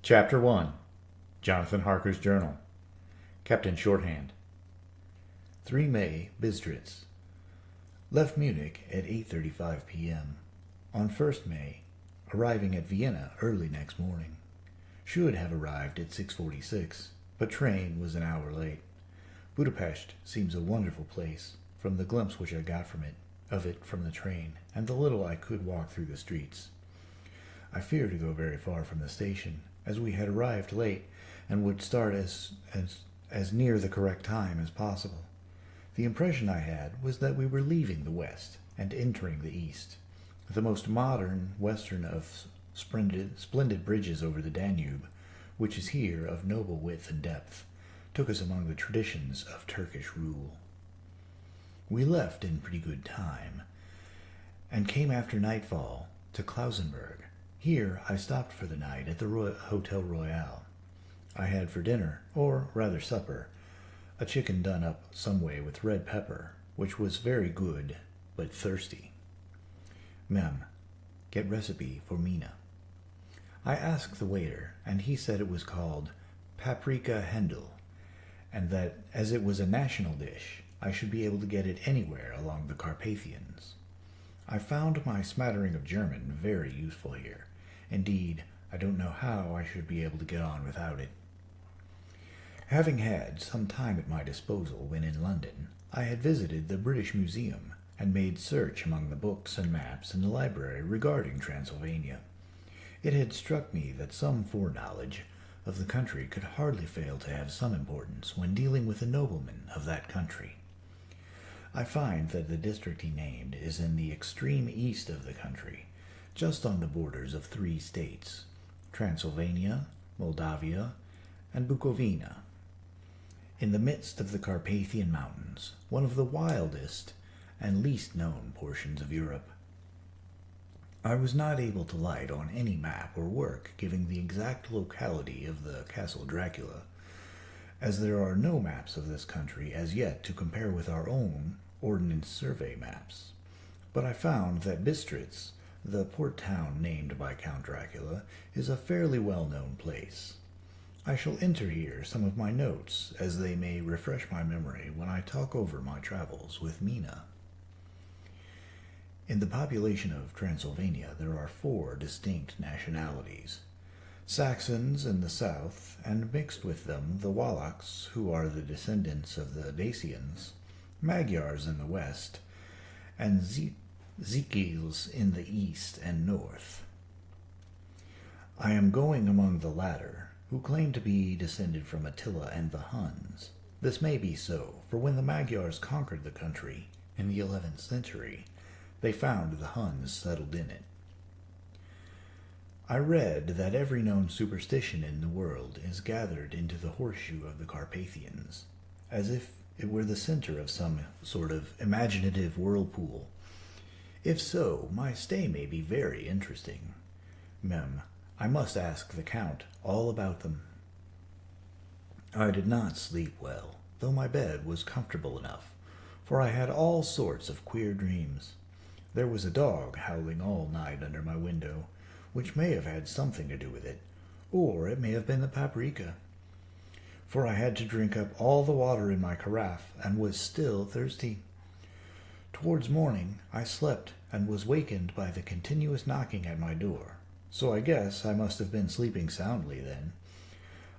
Chapter 1. Jonathan Harker's Journal. Captain Shorthand. 3 May, Bistritz. Left Munich at 8:35 p.m. On 1st May, arriving at Vienna early next morning. Should have arrived at 6:46, but train was an hour late. Budapest seems a wonderful place, from the glimpse which I got of it from the train, and the little I could walk through the streets. I fear to go very far from the station, as we had arrived late, and would start as near the correct time as possible. The impression I had was that we were leaving the West and entering the East. The most modern western of splendid bridges over the Danube, which is here of noble width and depth, took us among the traditions of Turkish rule. We left in pretty good time, and came after nightfall to Klausenburg. Here I stopped for the night at the Hotel Royal. I had for dinner, or rather supper, a chicken done up some way with red pepper, which was very good, but thirsty. Mem, get recipe for Mina. I asked the waiter, and he said it was called paprika Hendel, and that as it was a national dish, I should be able to get it anywhere along the Carpathians. I found my smattering of German very useful here. Indeed, I don't know how I should be able to get on without it. Having had some time at my disposal when in London, I had visited the British Museum and made search among the books and maps in the library regarding Transylvania. It had struck me that some foreknowledge of the country could hardly fail to have some importance when dealing with a nobleman of that country. I find that the district he named is in the extreme east of the country, just on the borders of 3 states, Transylvania, Moldavia, and Bukovina, in the midst of the Carpathian Mountains, one of the wildest and least known portions of Europe. I was not able to light on any map or work giving the exact locality of the Castle Dracula, as there are no maps of this country as yet to compare with our own Ordnance Survey maps. But I found that Bistritz, the port town named by Count Dracula, is a fairly well-known place. I shall enter here some of my notes, as they may refresh my memory when I talk over my travels with Mina. In the population of Transylvania there are 4 distinct nationalities. Saxons in the south, and mixed with them the Wallachs, who are the descendants of the Dacians, Magyars in the west, and Zekiels in the east and north. I am going among the latter, who claim to be descended from Attila and the Huns. This may be so, for when the Magyars conquered the country in the 11th century, they found the Huns settled in it. I read that every known superstition in the world is gathered into the horseshoe of the Carpathians, as if it were the center of some sort of imaginative whirlpool. If so, my stay may be very interesting. Mem, I must ask the Count all about them. I did not sleep well, though my bed was comfortable enough, for I had all sorts of queer dreams. There was a dog howling all night under my window, which may have had something to do with it, or it may have been the paprika, for I had to drink up all the water in my carafe and was still thirsty. Towards morning I slept and was wakened by the continuous knocking at my door, so I guess I must have been sleeping soundly then.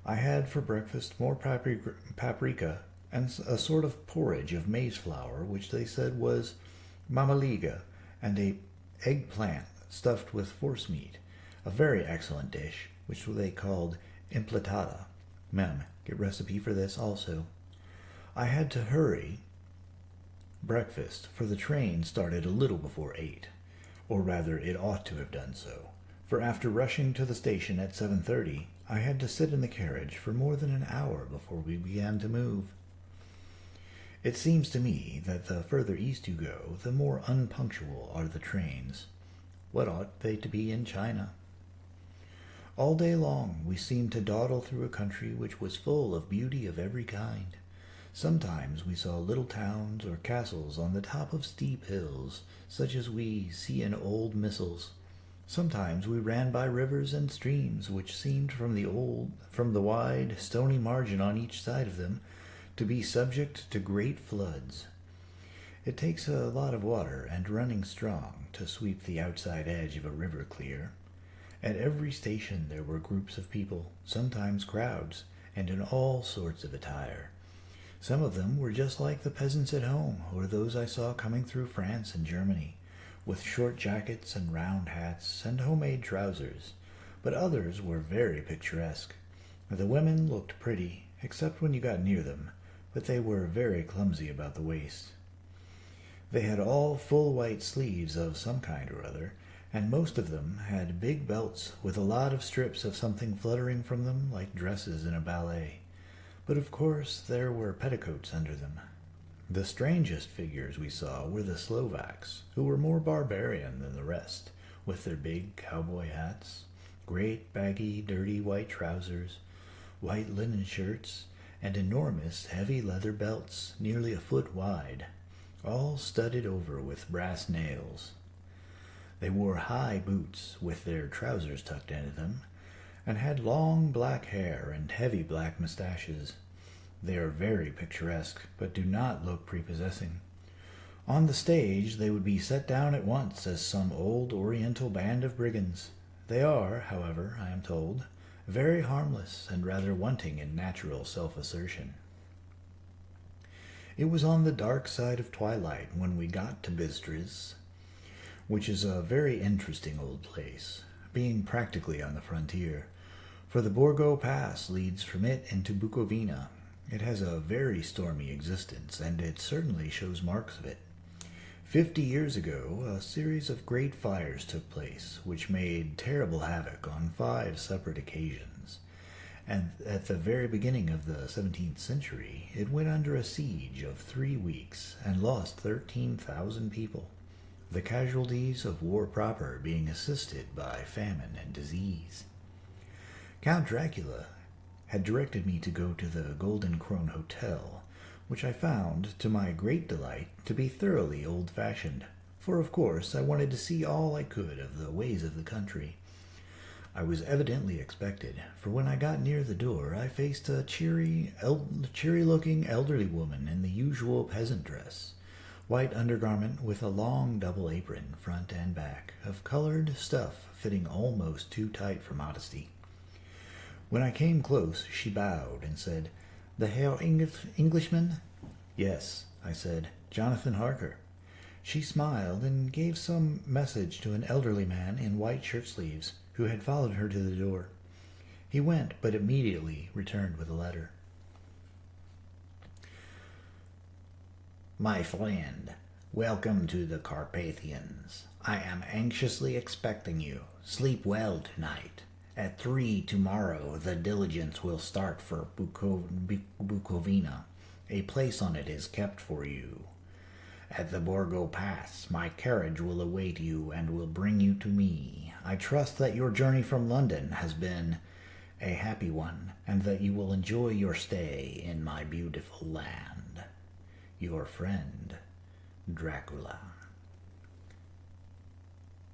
I had for breakfast more paprika and a sort of porridge of maize flour, which they said was mamaliga, and a eggplant stuffed with forcemeat, a very excellent dish, which they called impletada. Mem, get recipe for this also. I had to hurry breakfast, for the train started a little before 8, or rather it ought to have done so, for after rushing to the station at 7:30, I had to sit in the carriage for more than an hour before we began to move. It seems to me that the further east you go, the more unpunctual are the trains. What ought they to be in China? All day long we seemed to dawdle through a country which was full of beauty of every kind. Sometimes we saw little towns or castles on the top of steep hills, such as we see in old missals. Sometimes we ran by rivers and streams which seemed from the wide, stony margin on each side of them to be subject to great floods. It takes a lot of water and running strong to sweep the outside edge of a river clear. At every station there were groups of people, sometimes crowds, and in all sorts of attire. Some of them were just like the peasants at home, or those I saw coming through France and Germany, with short jackets and round hats and homemade trousers, but others were very picturesque. The women looked pretty, except when you got near them, but they were very clumsy about the waist. They had all full white sleeves of some kind or other, and most of them had big belts with a lot of strips of something fluttering from them like dresses in a ballet. But of course there were petticoats under them. The strangest figures we saw were the Slovaks, who were more barbarian than the rest, with their big cowboy hats, great baggy, dirty white trousers, white linen shirts, and enormous heavy leather belts nearly a foot wide, all studded over with brass nails. They wore high boots with their trousers tucked into them, and had long black hair and heavy black mustaches. They are very picturesque, but do not look prepossessing. On the stage they would be set down at once as some old Oriental band of brigands. They are, however, I am told, very harmless and rather wanting in natural self-assertion. It was on the dark side of twilight when we got to Bistritz, which is a very interesting old place, being practically on the frontier, for the Borgo Pass leads from it into Bukovina. It has a very stormy existence, and it certainly shows marks of it. 50 years ago, a series of great fires took place, which made terrible havoc on 5 separate occasions. And at the very beginning of the 17th century, it went under a siege of 3 weeks and lost 13,000 people, the casualties of war proper being assisted by famine and disease. Count Dracula had directed me to go to the Golden Krone Hotel, which I found, to my great delight, to be thoroughly old-fashioned, for of course I wanted to see all I could of the ways of the country. I was evidently expected, for when I got near the door I faced a cheery-looking elderly woman in the usual peasant dress, white undergarment with a long double apron, front and back, of colored stuff fitting almost too tight for modesty. When I came close, she bowed and said, "The Herr Englishman?" "Yes," I said, "Jonathan Harker." She smiled and gave some message to an elderly man in white shirt-sleeves who had followed her to the door. He went, but immediately returned with a letter. "My friend, welcome to the Carpathians. I am anxiously expecting you. Sleep well tonight. At 3 tomorrow the diligence will start for Bukovina. A place on it is kept for you. At the Borgo Pass my carriage will await you and will bring you to me. I trust that your journey from London has been a happy one, and that you will enjoy your stay in my beautiful land. Your friend, Dracula."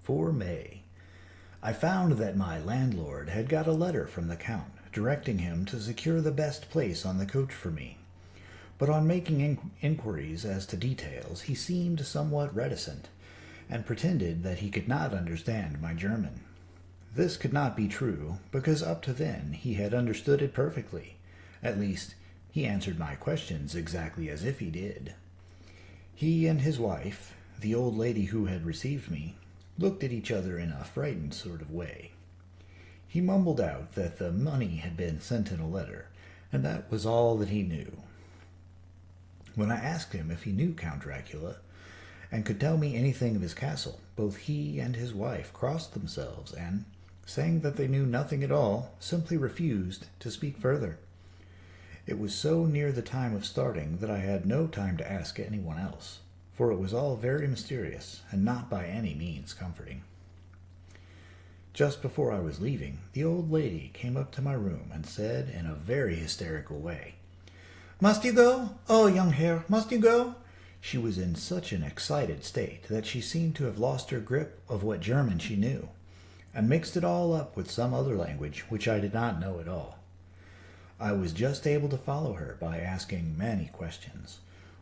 For May. I found that my landlord had got a letter from the Count, directing him to secure the best place on the coach for me. But on making inquiries as to details, he seemed somewhat reticent, and pretended that he could not understand my German. This could not be true, because up to then he had understood it perfectly. At least, he answered my questions exactly as if he did. He and his wife, the old lady who had received me, looked at each other in a frightened sort of way. He mumbled out that the money had been sent in a letter, and that was all that he knew. When I asked him if he knew Count Dracula, and could tell me anything of his castle, both he and his wife crossed themselves, and, saying that they knew nothing at all, simply refused to speak further. It was so near the time of starting that I had no time to ask anyone else, for it was all very mysterious, and not by any means comforting. Just before I was leaving, the old lady came up to my room and said in a very hysterical way, "Must you go? Oh, young Herr, must you go?" She was in such an excited state that she seemed to have lost her grip of what German she knew. and mixed it all up with some other language which I did not know at all. I was just able to follow her by asking many questions.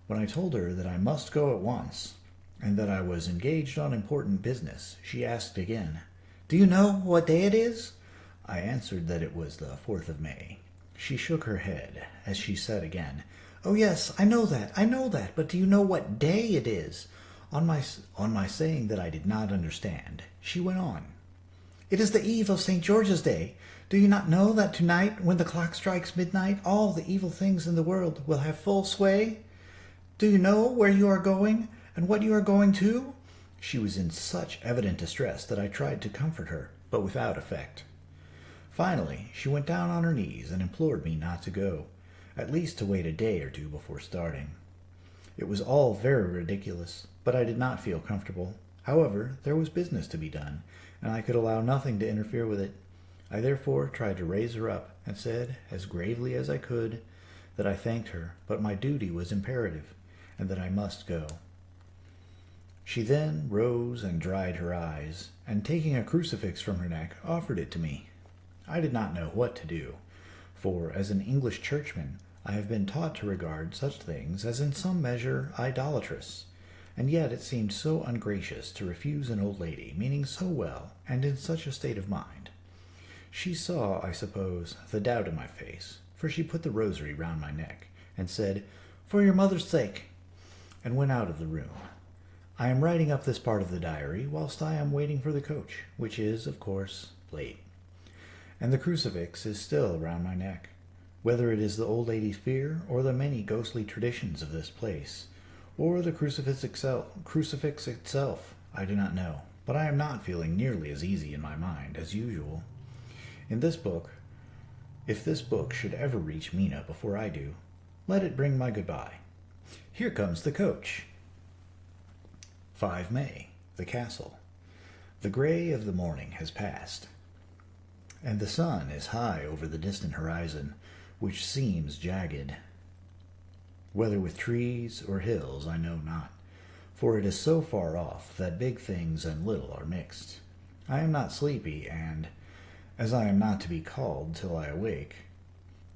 When I told her that I must go at once, and that I was engaged on important business, she asked again, "Do you know what day it is?" I answered that it was the 4th of May. She shook her head, as she said again, "Oh yes, I know that, but do you know what day it is?" On my saying that I did not understand, she went on, "It is the eve of St. George's Day. Do you not know that tonight, when the clock strikes midnight, all the evil things in the world will have full sway? Do you know where you are going, and what you are going to?" She was in such evident distress that I tried to comfort her, but without effect. Finally, she went down on her knees and implored me not to go, at least to wait a day or two before starting. It was all very ridiculous, but I did not feel comfortable. However, there was business to be done, and I could allow nothing to interfere with it. I therefore tried to raise her up, and said, as gravely as I could, that I thanked her, but my duty was imperative, and that I must go. She then rose and dried her eyes, and taking a crucifix from her neck, offered it to me. I did not know what to do, for as an English churchman I have been taught to regard such things as in some measure idolatrous, and yet it seemed so ungracious to refuse an old lady meaning so well and in such a state of mind. She saw, I suppose, the doubt in my face, for she put the rosary round my neck, and said, "For your mother's sake," and went out of the room. I am writing up this part of the diary whilst I am waiting for the coach, which is, of course, late. And the crucifix is still round my neck. Whether it is the old lady's fear, or the many ghostly traditions of this place, or the crucifix itself, I do not know, but I am not feeling nearly as easy in my mind as usual. If this book should ever reach Mina before I do, let it bring my goodbye. Here comes the coach. 5 May, the castle. The grey of the morning has passed, and the sun is high over the distant horizon, which seems jagged. Whether with trees or hills I know not, for it is so far off that big things and little are mixed. I am not sleepy, and, as I am not to be called till I awake,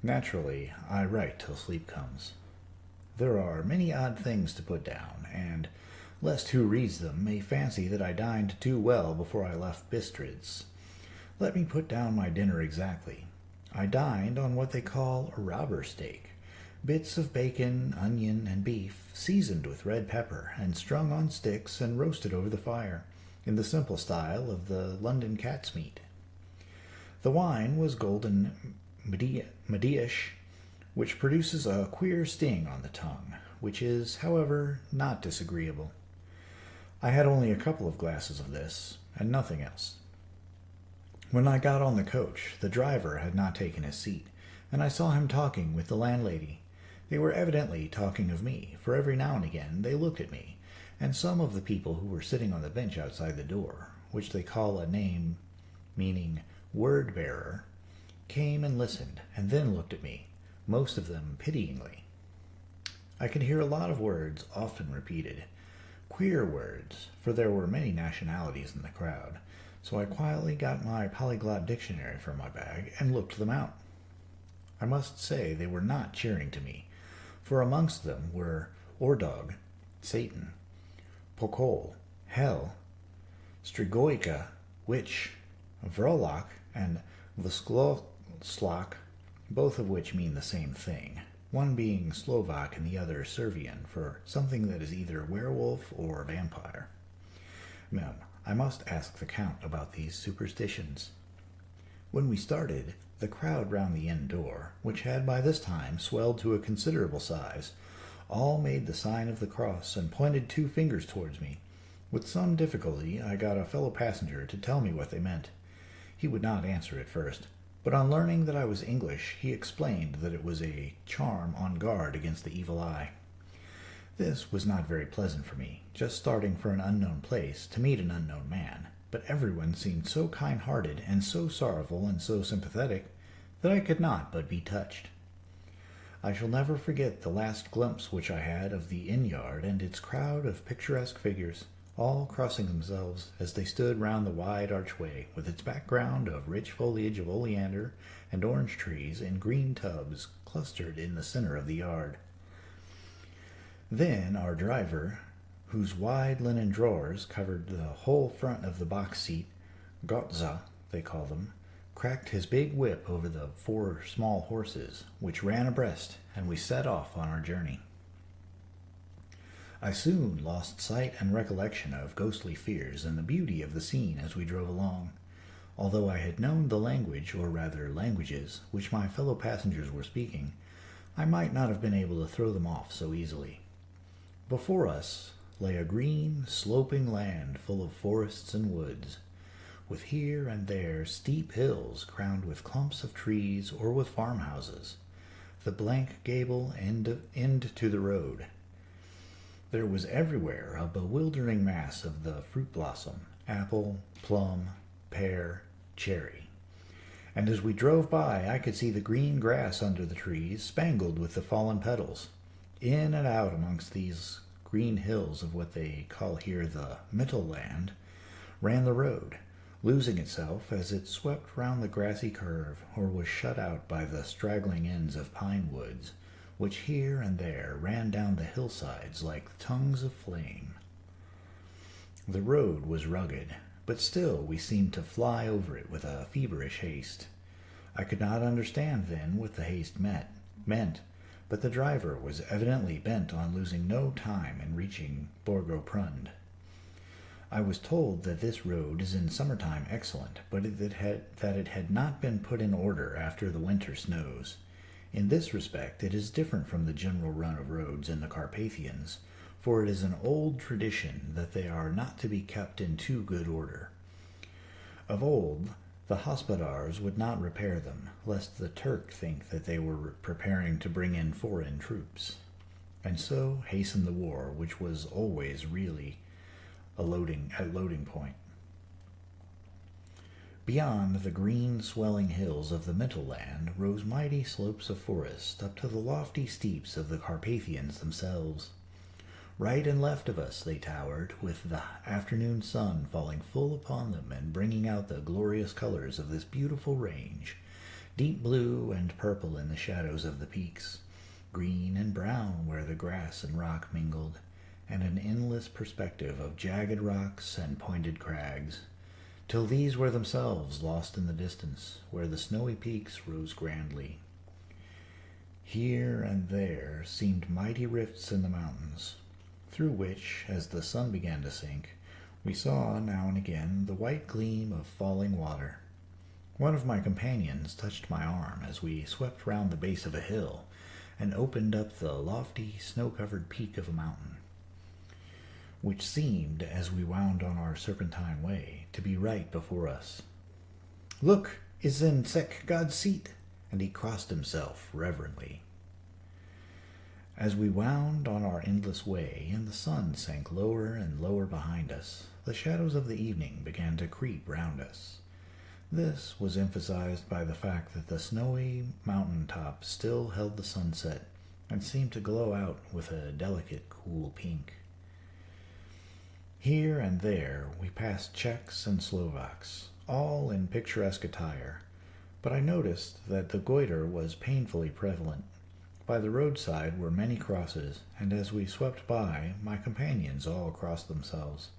naturally I write till sleep comes. There are many odd things to put down, and, lest who reads them may fancy that I dined too well before I left Bistritz, let me put down my dinner exactly. I dined on what they call a robber steak, bits of bacon, onion, and beef, seasoned with red pepper, and strung on sticks and roasted over the fire, in the simple style of the London cat's meat. The wine was golden Medeaish, which produces a queer sting on the tongue, which is, however, not disagreeable. I had only a couple of glasses of this, and nothing else. When I got on the coach, the driver had not taken his seat, and I saw him talking with the landlady. They were evidently talking of me, for every now and again they looked at me, and some of the people who were sitting on the bench outside the door, which they call a name meaning word-bearer, came and listened, and then looked at me, most of them pityingly. I could hear a lot of words often repeated, queer words, for there were many nationalities in the crowd, so I quietly got my polyglot dictionary from my bag and looked them out. I must say they were not cheering to me, for amongst them were Ordog, Satan, Pokol, Hell, Strigoica, Witch, Vrolok, and Vsklok, both of which mean the same thing, one being Slovak and the other Servian, for something that is either werewolf or vampire. Mem, I must ask the Count about these superstitions. When we started, the crowd round the inn door, which had by this time swelled to a considerable size, all made the sign of the cross and pointed 2 fingers towards me. With some difficulty I got a fellow passenger to tell me what they meant. He would not answer at first, but on learning that I was English, he explained that it was a charm on guard against the evil eye. This was not very pleasant for me, just starting for an unknown place to meet an unknown man, but everyone seemed so kind-hearted and so sorrowful and so sympathetic that I could not but be touched. I shall never forget the last glimpse which I had of the inn-yard and its crowd of picturesque figures, all crossing themselves as they stood round the wide archway, with its background of rich foliage of oleander and orange trees in green tubs clustered in the center of the yard. Then our driver, whose wide linen drawers covered the whole front of the box seat, Gotza, they call them, cracked his big whip over the 4 small horses, which ran abreast, and we set off on our journey. I soon lost sight and recollection of ghostly fears and the beauty of the scene as we drove along. Although I had known the language, or rather languages, which my fellow passengers were speaking, I might not have been able to throw them off so easily. Before us lay a green, sloping land full of forests and woods, with here and there steep hills crowned with clumps of trees or with farmhouses, the blank gable end to the road. There was everywhere a bewildering mass of the fruit blossom, apple, plum, pear, cherry. And as we drove by, I could see the green grass under the trees spangled with the fallen petals. In and out amongst these green hills of what they call here the Mittelland ran the road, losing itself as it swept round the grassy curve or was shut out by the straggling ends of pine woods, which here and there ran down the hillsides like tongues of flame. The road was rugged, but still we seemed to fly over it with a feverish haste. I could not understand then what the haste meant, but the driver was evidently bent on losing no time in reaching Borgo-Prund. I was told that this road is in summertime excellent, but that it had not been put in order after the winter snows. In this respect it is different from the general run of roads in the Carpathians, for it is an old tradition that they are not to be kept in too good order. Of old, the hospodars would not repair them, lest the Turk think that they were preparing to bring in foreign troops, and so hasten the war, which was always really a loading point. Beyond the green swelling hills of the Mittelland rose mighty slopes of forest up to the lofty steeps of the Carpathians themselves. Right and left of us they towered, with the afternoon sun falling full upon them and bringing out the glorious colors of this beautiful range, deep blue and purple in the shadows of the peaks, green and brown where the grass and rock mingled, and an endless perspective of jagged rocks and pointed crags, till these were themselves lost in the distance, where the snowy peaks rose grandly. Here and there seemed mighty rifts in the mountains, through which, as the sun began to sink, we saw now and again the white gleam of falling water. One of my companions touched my arm as we swept round the base of a hill and opened up the lofty, snow-covered peak of a mountain, which seemed, as we wound on our serpentine way, to be right before us. "Look, it's in Sek God's seat," and he crossed himself reverently. As we wound on our endless way, and the sun sank lower and lower behind us, the shadows of the evening began to creep round us. This was emphasized by the fact that the snowy mountain top still held the sunset, and seemed to glow out with a delicate, cool pink. Here and there we passed Czechs and Slovaks, all in picturesque attire, but I noticed that the goiter was painfully prevalent. By the roadside were many crosses, and as we swept by, my companions all crossed themselves.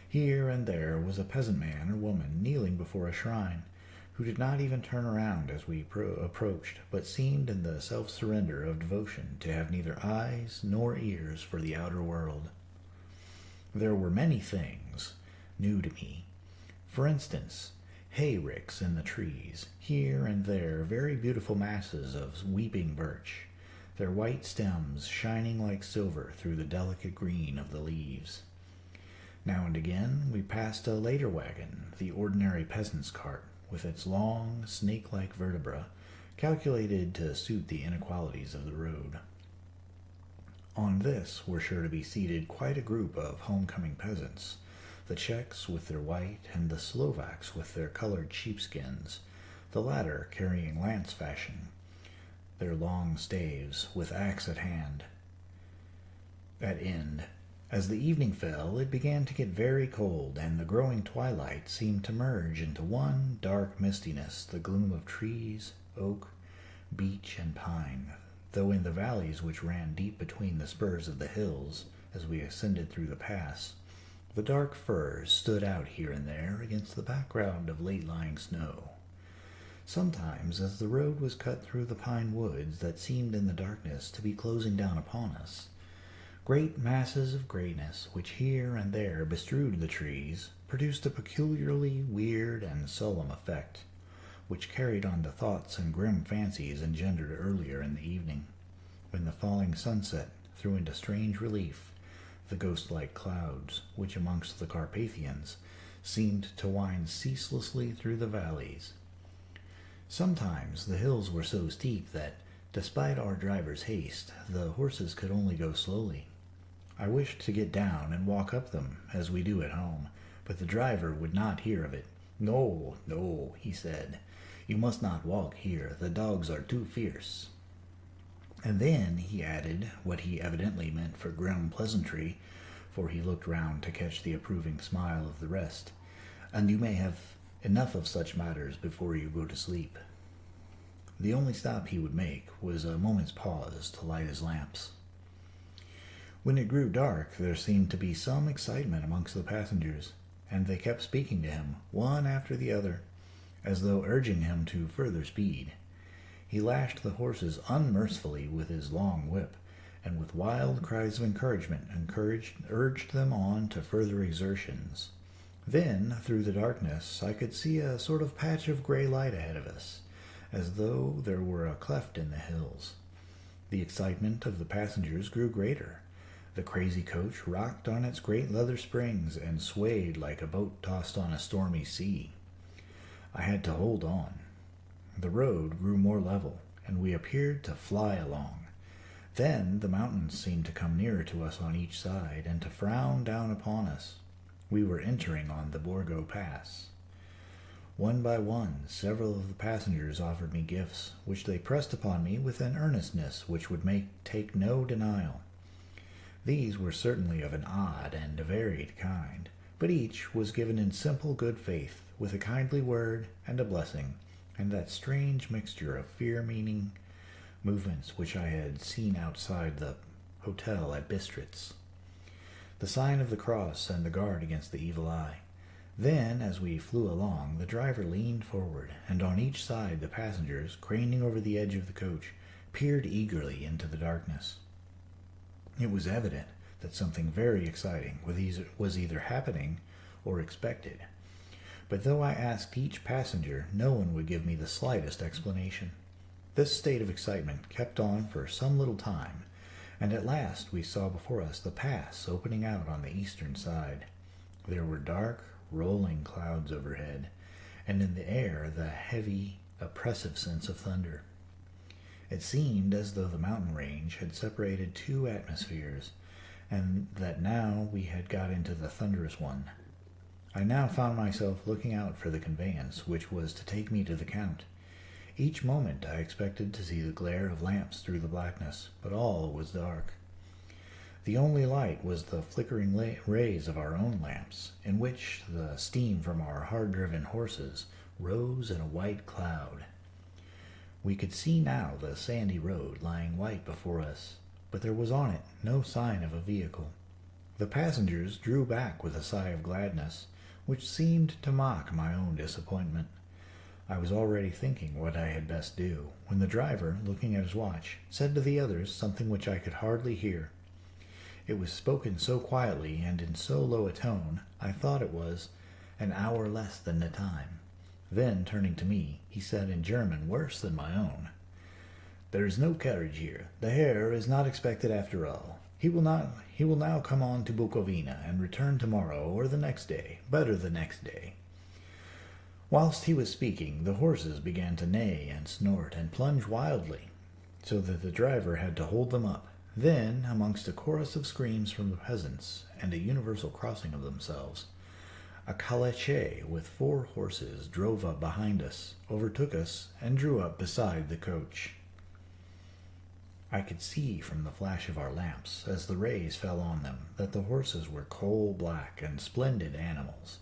Here and there was a peasant man or woman kneeling before a shrine, who did not even turn around as we approached, but seemed in the self-surrender of devotion to have neither eyes nor ears for the outer world. There were many things new to me. For instance, hay-ricks in the trees, here and there very beautiful masses of weeping birch, their white stems shining like silver through the delicate green of the leaves. Now and again we passed a later wagon, the ordinary peasant's cart, with its long, snake-like vertebra, calculated to suit the inequalities of the road. On this were sure to be seated quite a group of homecoming peasants, the Czechs with their white and the Slovaks with their colored sheepskins, the latter carrying lance fashion, their long staves with axe at end. As the evening fell, it began to get very cold, and the growing twilight seemed to merge into one dark mistiness, the gloom of trees, oak, beech, and pine, though in the valleys which ran deep between the spurs of the hills, as we ascended through the pass, the dark firs stood out here and there against the background of late-lying snow. Sometimes, as the road was cut through the pine woods that seemed in the darkness to be closing down upon us, great masses of grayness, which here and there bestrewed the trees, produced a peculiarly weird and solemn effect, which carried on the thoughts and grim fancies engendered earlier in the evening, when the falling sunset threw into strange relief the ghost-like clouds which amongst the Carpathians seemed to wind ceaselessly through the valleys. Sometimes the hills were so steep that, despite our driver's haste, the horses could only go slowly. I wished to get down and walk up them, as we do at home, but the driver would not hear of it. "No, no," he said. "You must not walk here. The dogs are too fierce." And then he added, what he evidently meant for grim pleasantry, for he looked round to catch the approving smile of the rest, "and you may have enough of such matters before you go to sleep." The only stop he would make was a moment's pause to light his lamps. When it grew dark, there seemed to be some excitement amongst the passengers, and they kept speaking to him, one after the other, as though urging him to further speed. He lashed the horses unmercifully with his long whip, and with wild cries of encouragement urged them on to further exertions. Then, through the darkness, I could see a sort of patch of gray light ahead of us, as though there were a cleft in the hills. The excitement of the passengers grew greater. The crazy coach rocked on its great leather springs and swayed like a boat tossed on a stormy sea. I had to hold on. The road grew more level, and we appeared to fly along. Then the mountains seemed to come nearer to us on each side, and to frown down upon us. We were entering on the Borgo Pass. One by one, several of the passengers offered me gifts, which they pressed upon me with an earnestness which would take no denial. These were certainly of an odd and varied kind, but each was given in simple good faith, with a kindly word and a blessing, and that strange mixture of fear-meaning movements which I had seen outside the hotel at Bistritz. The sign of the cross and the guard against the evil eye. Then, as we flew along, the driver leaned forward, and on each side the passengers, craning over the edge of the coach, peered eagerly into the darkness. It was evident that something very exciting was either happening or expected. But though I asked each passenger, no one would give me the slightest explanation. This state of excitement kept on for some little time, and at last we saw before us the pass opening out on the eastern side. There were dark, rolling clouds overhead, and in the air the heavy, oppressive sense of thunder. It seemed as though the mountain range had separated two atmospheres, and that now we had got into the thunderous one. I now found myself looking out for the conveyance which was to take me to the Count. Each moment I expected to see the glare of lamps through the blackness, but all was dark. The only light was the flickering rays of our own lamps, in which the steam from our hard-driven horses rose in a white cloud. We could see now the sandy road lying white before us, but there was on it no sign of a vehicle. The passengers drew back with a sigh of gladness, which seemed to mock my own disappointment. I was already thinking what I had best do, when the driver, looking at his watch, said to the others something which I could hardly hear. It was spoken so quietly and in so low a tone, I thought it was an hour less than the time. Then, turning to me, he said in German worse than my own, "There is no carriage here. The Herr is not expected after all. He will now come on to Bukovina and return tomorrow or the next day, better the next day." Whilst he was speaking, the horses began to neigh and snort and plunge wildly, so that the driver had to hold them up. Then, amongst a chorus of screams from the peasants and a universal crossing of themselves, a caleche with 4 horses drove up behind us, overtook us, and drew up beside the coach. I could see from the flash of our lamps, as the rays fell on them, that the horses were coal-black and splendid animals.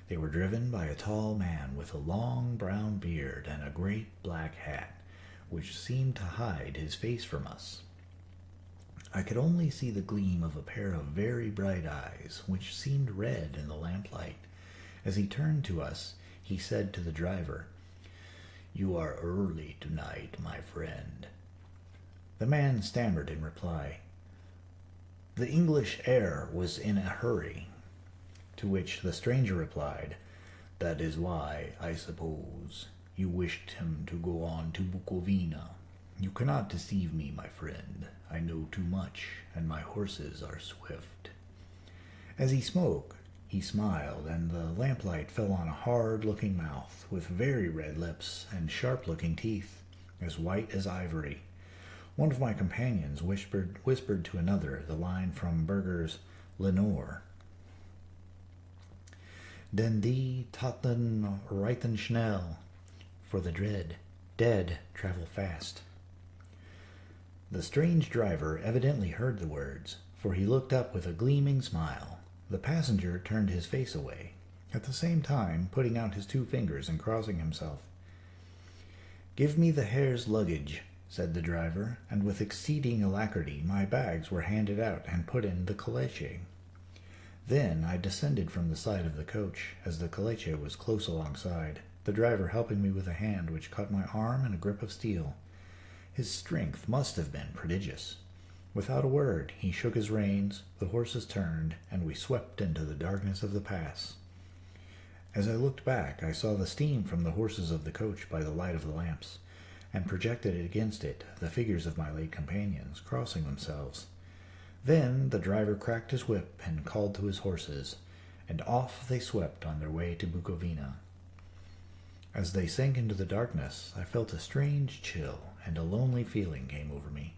They were driven by a tall man with a long brown beard and a great black hat, which seemed to hide his face from us. I could only see the gleam of a pair of very bright eyes, which seemed red in the lamplight. As he turned to us, he said to the driver, "You are early tonight, my friend." The man stammered in reply, "The English heir was in a hurry." To which the stranger replied, "That is why, I suppose, you wished him to go on to Bukovina. You cannot deceive me, my friend. I know too much, and my horses are swift." As he spoke, he smiled, and the lamplight fell on a hard-looking mouth, with very red lips and sharp-looking teeth, as white as ivory. One of my companions whispered to another the line from Burger's Lenore. "Den die Taten reiten schnell," for the dead travel fast. The strange driver evidently heard the words, for he looked up with a gleaming smile. The passenger turned his face away, at the same time putting out his 2 fingers and crossing himself. "Give me the Herr's luggage," said the driver, and with exceeding alacrity my bags were handed out and put in the caleche. Then I descended from the side of the coach, as the caleche was close alongside, the driver helping me with a hand which caught my arm in a grip of steel. His strength must have been prodigious. Without a word, he shook his reins, the horses turned, and we swept into the darkness of the pass. As I looked back, I saw the steam from the horses of the coach by the light of the lamps, and projected against it the figures of my late companions, crossing themselves. Then the driver cracked his whip and called to his horses, and off they swept on their way to Bukovina. As they sank into the darkness, I felt a strange chill, and a lonely feeling came over me.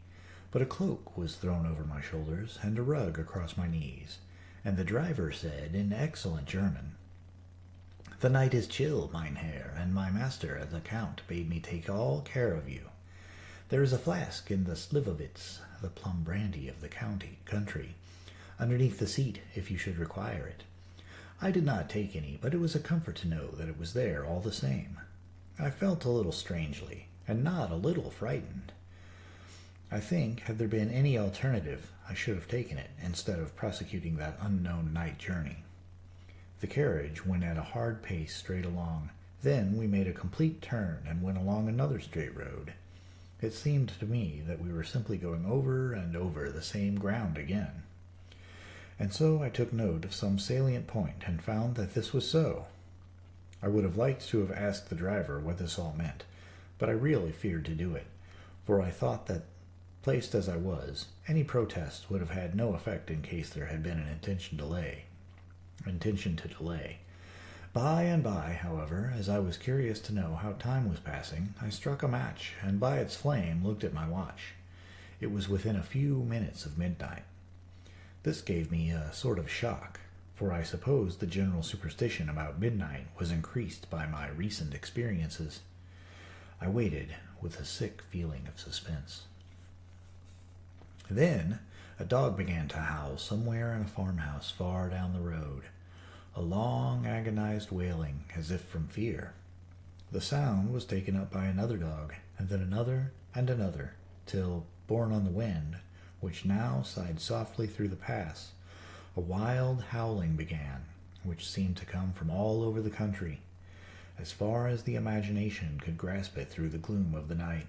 But a cloak was thrown over my shoulders, and a rug across my knees, and the driver said in excellent German, "The night is chill, mein Herr, and my master, the Count, bade me take all care of you. There is a flask in the Slivovitz, the plum brandy of the country, underneath the seat if you should require it. I did not take any, but it was a comfort to know that it was there all the same. I felt a little strangely, and not a little frightened. I think, had there been any alternative, I should have taken it, instead of prosecuting that unknown night journey. The carriage went at a hard pace straight along. Then we made a complete turn and went along another straight road. It seemed to me that we were simply going over and over the same ground again. And so I took note of some salient point and found that this was so. I would have liked to have asked the driver what this all meant, but I really feared to do it, for I thought that, placed as I was, any protest would have had no effect in case there had been an intention to delay. By and by, however, as I was curious to know how time was passing, I struck a match, and by its flame looked at my watch. It was within a few minutes of midnight. This gave me a sort of shock, for I supposed the general superstition about midnight was increased by my recent experiences. I waited with a sick feeling of suspense. Then a dog began to howl somewhere in a farmhouse far down the road, a long agonized wailing as if from fear. The sound was taken up by another dog, and then another and another, till, borne on the wind, which now sighed softly through the pass, a wild howling began, which seemed to come from all over the country, as far as the imagination could grasp it through the gloom of the night.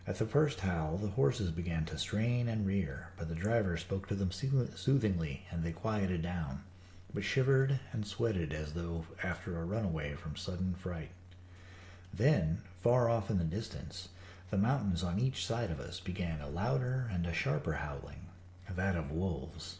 At the first howl, the horses began to strain and rear, but the driver spoke to them soothingly, and they quieted down, but shivered and sweated as though after a runaway from sudden fright. Then, far off in the distance, the mountains on each side of us began a louder and a sharper howling, that of wolves,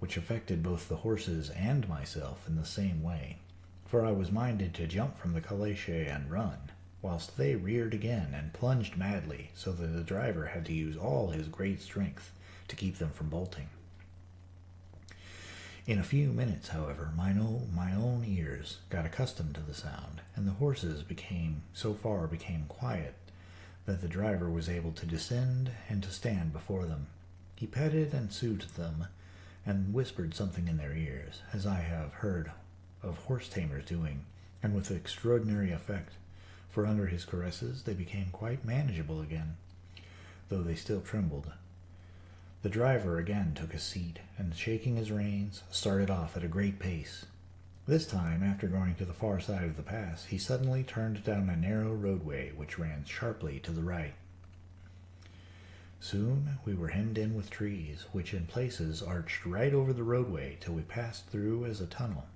which affected both the horses and myself in the same way, for I was minded to jump from the caleche and run, whilst they reared again and plunged madly, so that the driver had to use all his great strength to keep them from bolting. In a few minutes, however, my own ears got accustomed to the sound, and the horses became quiet that the driver was able to descend and to stand before them. He petted and soothed them, and whispered something in their ears, as I have heard of horse tamers doing, and with extraordinary effect, for under his caresses they became quite manageable again, though they still trembled. The driver again took a seat, and shaking his reins, started off at a great pace. This time, after going to the far side of the pass, he suddenly turned down a narrow roadway which ran sharply to the right. Soon we were hemmed in with trees, which in places arched right over the roadway till we passed through as a tunnel.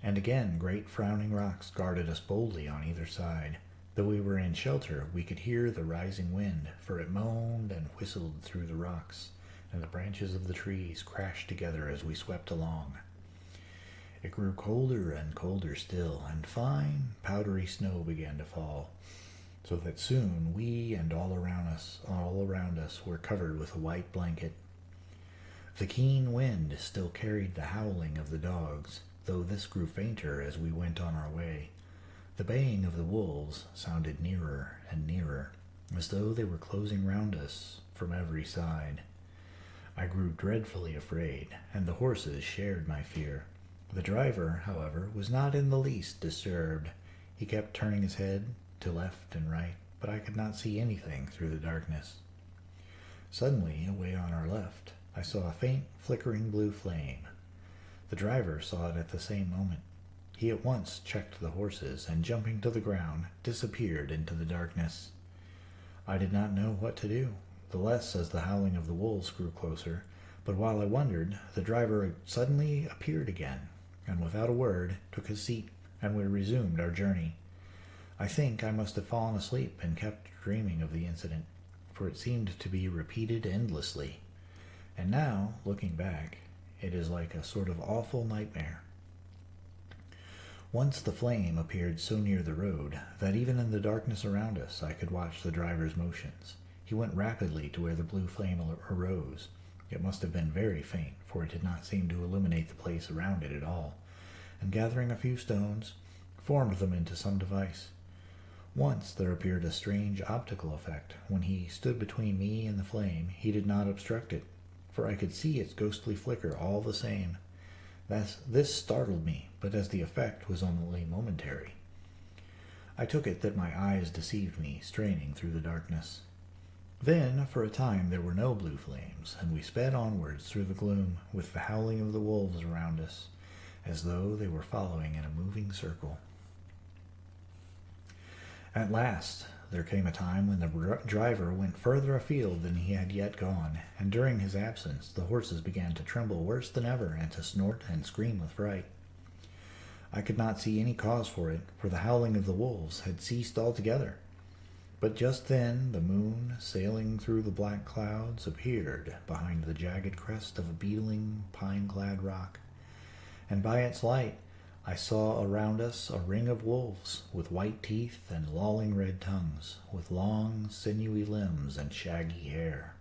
And again great frowning rocks guarded us boldly on either side. Though we were in shelter, we could hear the rising wind, for it moaned and whistled through the rocks, and the branches of the trees crashed together as we swept along. It grew colder and colder still, and fine, powdery snow began to fall, so that soon we and all around us were covered with a white blanket. The keen wind still carried the howling of the dogs, though this grew fainter as we went on our way. The baying of the wolves sounded nearer and nearer, as though they were closing round us from every side. I grew dreadfully afraid, and the horses shared my fear. The driver, however, was not in the least disturbed. He kept turning his head to left and right, but I could not see anything through the darkness. Suddenly, away on our left, I saw a faint, flickering blue flame. The driver saw it at the same moment. He at once checked the horses, and jumping to the ground, disappeared into the darkness. I did not know what to do, the less as the howling of the wolves grew closer, but while I wondered, the driver suddenly appeared again, and without a word took his seat, and we resumed our journey. I think I must have fallen asleep and kept dreaming of the incident, for it seemed to be repeated endlessly. And now, looking back, it is like a sort of awful nightmare. Once the flame appeared so near the road that even in the darkness around us I could watch the driver's motions. He went rapidly to where the blue flame arose. It must have been very faint, for it did not seem to illuminate the place around it at all, and gathering a few stones, formed them into some device. Once there appeared a strange optical effect. When he stood between me and the flame, he did not obstruct it, for I could see its ghostly flicker all the same. This startled me, but as the effect was only momentary, I took it that my eyes deceived me, straining through the darkness. Then, for a time, there were no blue flames, and we sped onwards through the gloom, with the howling of the wolves around us, as though they were following in a moving circle. At last, there came a time when the driver went further afield than he had yet gone, and during his absence the horses began to tremble worse than ever and to snort and scream with fright. I could not see any cause for it, for the howling of the wolves had ceased altogether. But just then the moon, sailing through the black clouds, appeared behind the jagged crest of a beetling, pine-clad rock, and by its light I saw around us a ring of wolves, with white teeth and lolling red tongues, with long, sinewy limbs and shaggy hair.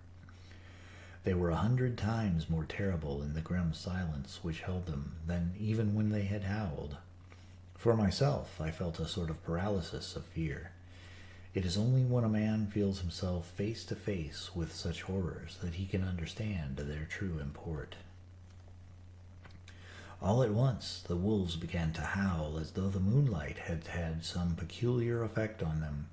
They were 100 times more terrible in the grim silence which held them than even when they had howled. For myself, I felt a sort of paralysis of fear. It is only when a man feels himself face to face with such horrors that he can understand their true import. All at once the wolves began to howl as though the moonlight had had some peculiar effect on them.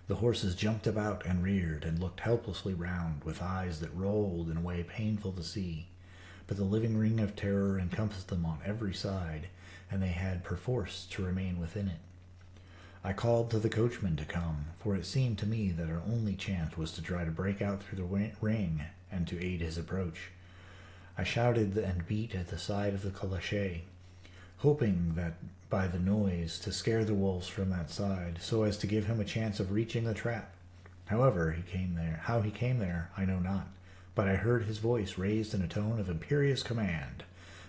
The horses jumped about and reared and looked helplessly round, with eyes that rolled in a way painful to see. But the living ring of terror encompassed them on every side, and they had perforce to remain within it. I called to the coachman to come, for it seemed to me that our only chance was to try to break out through the ring and to aid his approach. I shouted and beat at the side of the clocher, hoping that by the noise to scare the wolves from that side, so as to give him a chance of reaching the trap. However, how he came there, I know not, but I heard his voice raised in a tone of imperious command,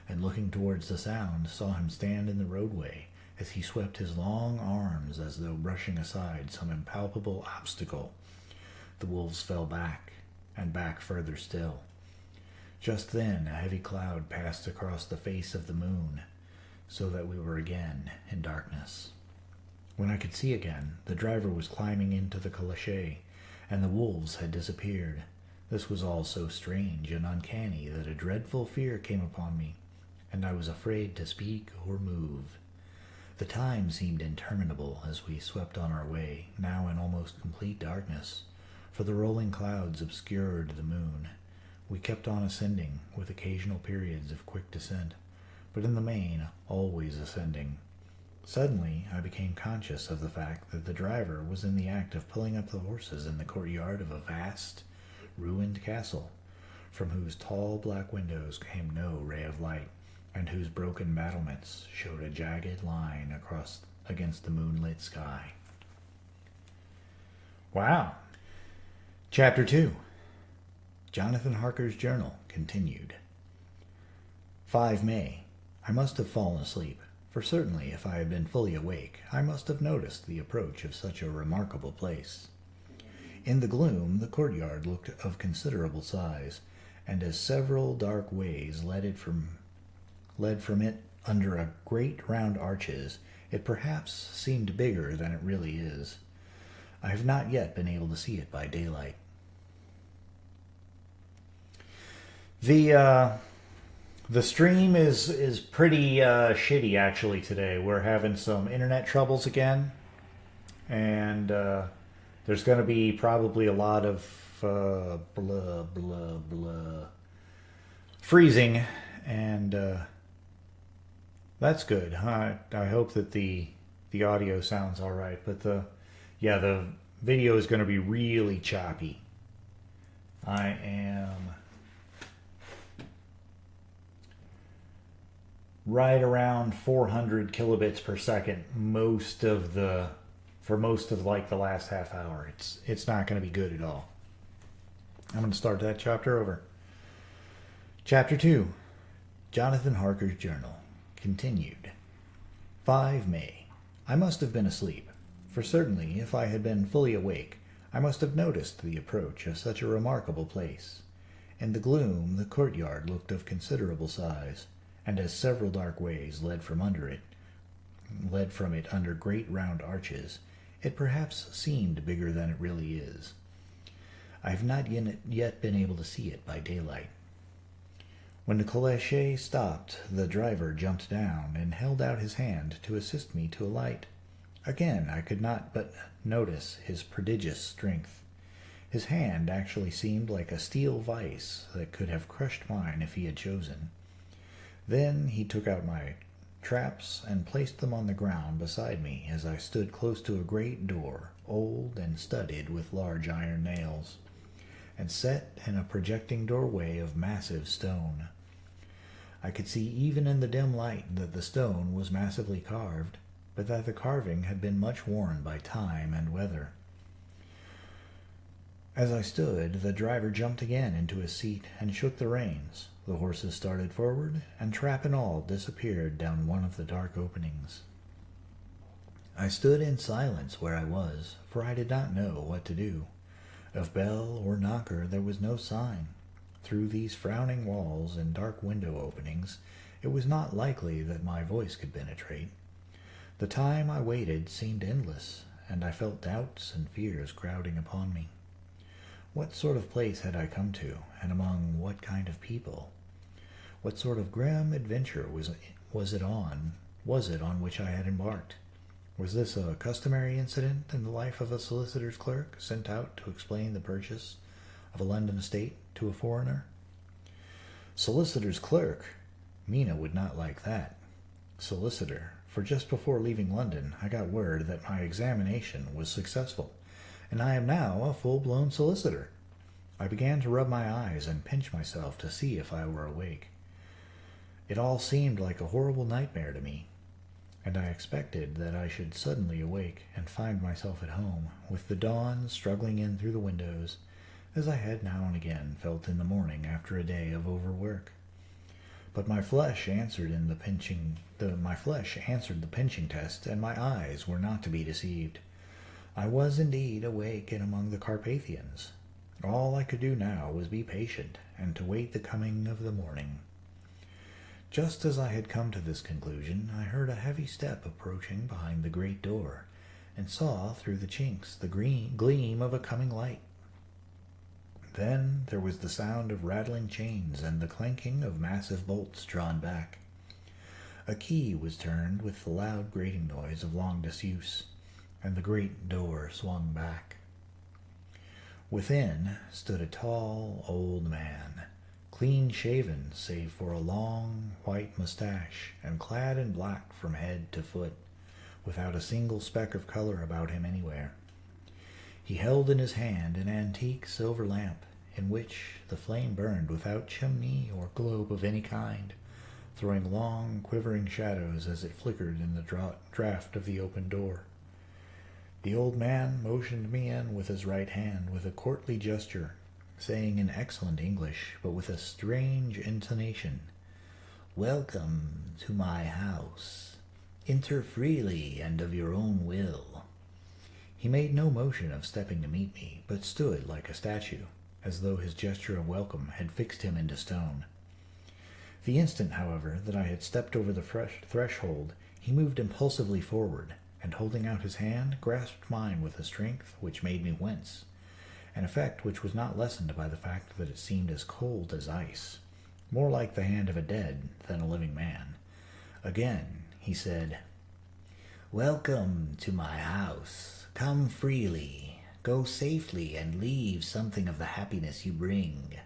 and looking towards the sound, saw him stand in the roadway, as he swept his long arms as though brushing aside some impalpable obstacle. The wolves fell back, and back further still. Just then a heavy cloud passed across the face of the moon, so that we were again in darkness. When I could see again, the driver was climbing into the calash, and the wolves had disappeared. This was all so strange and uncanny that a dreadful fear came upon me, and I was afraid to speak or move. The time seemed interminable as we swept on our way, now in almost complete darkness, for the rolling clouds obscured the moon. We kept on ascending, with occasional periods of quick descent, but in the main always ascending. Suddenly I became conscious of the fact that the driver was in the act of pulling up the horses in the courtyard of a vast, ruined castle, from whose tall black windows came no ray of light, and whose broken battlements showed a jagged line against the moonlit sky. Wow. Chapter 2. Jonathan Harker's Journal continued. 5 May. I must have fallen asleep, for certainly if I had been fully awake, I must have noticed the approach of such a remarkable place. In the gloom, the courtyard looked of considerable size, and as several dark ways led from it under a great round arches, it perhaps seemed bigger than it really is. I have not yet been able to see it by daylight. The stream is pretty shitty actually today. We're having some internet troubles again, and there's going to be probably a lot of blah blah blah freezing, and that's good. I hope that the audio sounds all right, but the video is going to be really choppy. I am right around 400 kilobits per second for most of like the last half hour. It's not going to be good at all. I'm going to start that chapter over. Chapter 2. Jonathan Harker's Journal. Continued. 5 May. I must have been asleep, for certainly if I had been fully awake, I must have noticed the approach of such a remarkable place. In the gloom, the courtyard looked of considerable size, and as several dark ways led from it under great round arches, it perhaps seemed bigger than it really is. I have not yet been able to see it by daylight. When the calash stopped, the driver jumped down and held out his hand to assist me to alight. Again, I could not but notice his prodigious strength. His hand actually seemed like a steel vice that could have crushed mine if he had chosen. Then he took out my traps and placed them on the ground beside me as I stood close to a great door, old and studded with large iron nails, and set in a projecting doorway of massive stone. I could see even in the dim light that the stone was massively carved, but that the carving had been much worn by time and weather. As I stood, the driver jumped again into his seat and shook the reins. The horses started forward, and trap and all disappeared down one of the dark openings. I stood in silence where I was, for I did not know what to do. Of bell or knocker there was no sign. Through these frowning walls and dark window openings, it was not likely that my voice could penetrate. The time I waited seemed endless, and I felt doubts and fears crowding upon me. What sort of place had I come to, and among what kind of people? What sort of grim adventure was it on which I had embarked? Was this a customary incident in the life of a solicitor's clerk sent out to explain the purchase of a London estate to a foreigner? Solicitor's clerk? Mina would not like that. Solicitor, for just before leaving London I got word that my examination was successful, and I am now a full-blown solicitor. I began to rub my eyes and pinch myself to see if I were awake. It all seemed like a horrible nightmare to me, and I expected that I should suddenly awake and find myself at home, with the dawn struggling in through the windows, as I had now and again felt in the morning after a day of overwork. But my flesh answered the pinching test, and my eyes were not to be deceived. I was indeed awake and among the Carpathians. All I could do now was be patient, and to wait the coming of the morning. Just as I had come to this conclusion, I heard a heavy step approaching behind the great door, and saw through the chinks the green gleam of a coming light. Then there was the sound of rattling chains and the clanking of massive bolts drawn back. A key was turned with the loud grating noise of long disuse, and the great door swung back. Within stood a tall old man, clean-shaven save for a long white mustache, and clad in black from head to foot, without a single speck of color about him anywhere. He held in his hand an antique silver lamp, in which the flame burned without chimney or globe of any kind, throwing long, quivering shadows as it flickered in the draught of the open door. The old man motioned me in with his right hand with a courtly gesture, saying in excellent English, but with a strange intonation, "Welcome to my house. Enter freely and of your own will." He made no motion of stepping to meet me, but stood like a statue, as though his gesture of welcome had fixed him into stone. The instant, however, that I had stepped over the threshold, he moved impulsively forward, and holding out his hand, grasped mine with a strength which made me wince, an effect which was not lessened by the fact that it seemed as cold as ice, more like the hand of a dead than a living man. Again he said, "Welcome to my house. Come freely, go safely, and leave something of the happiness you bring."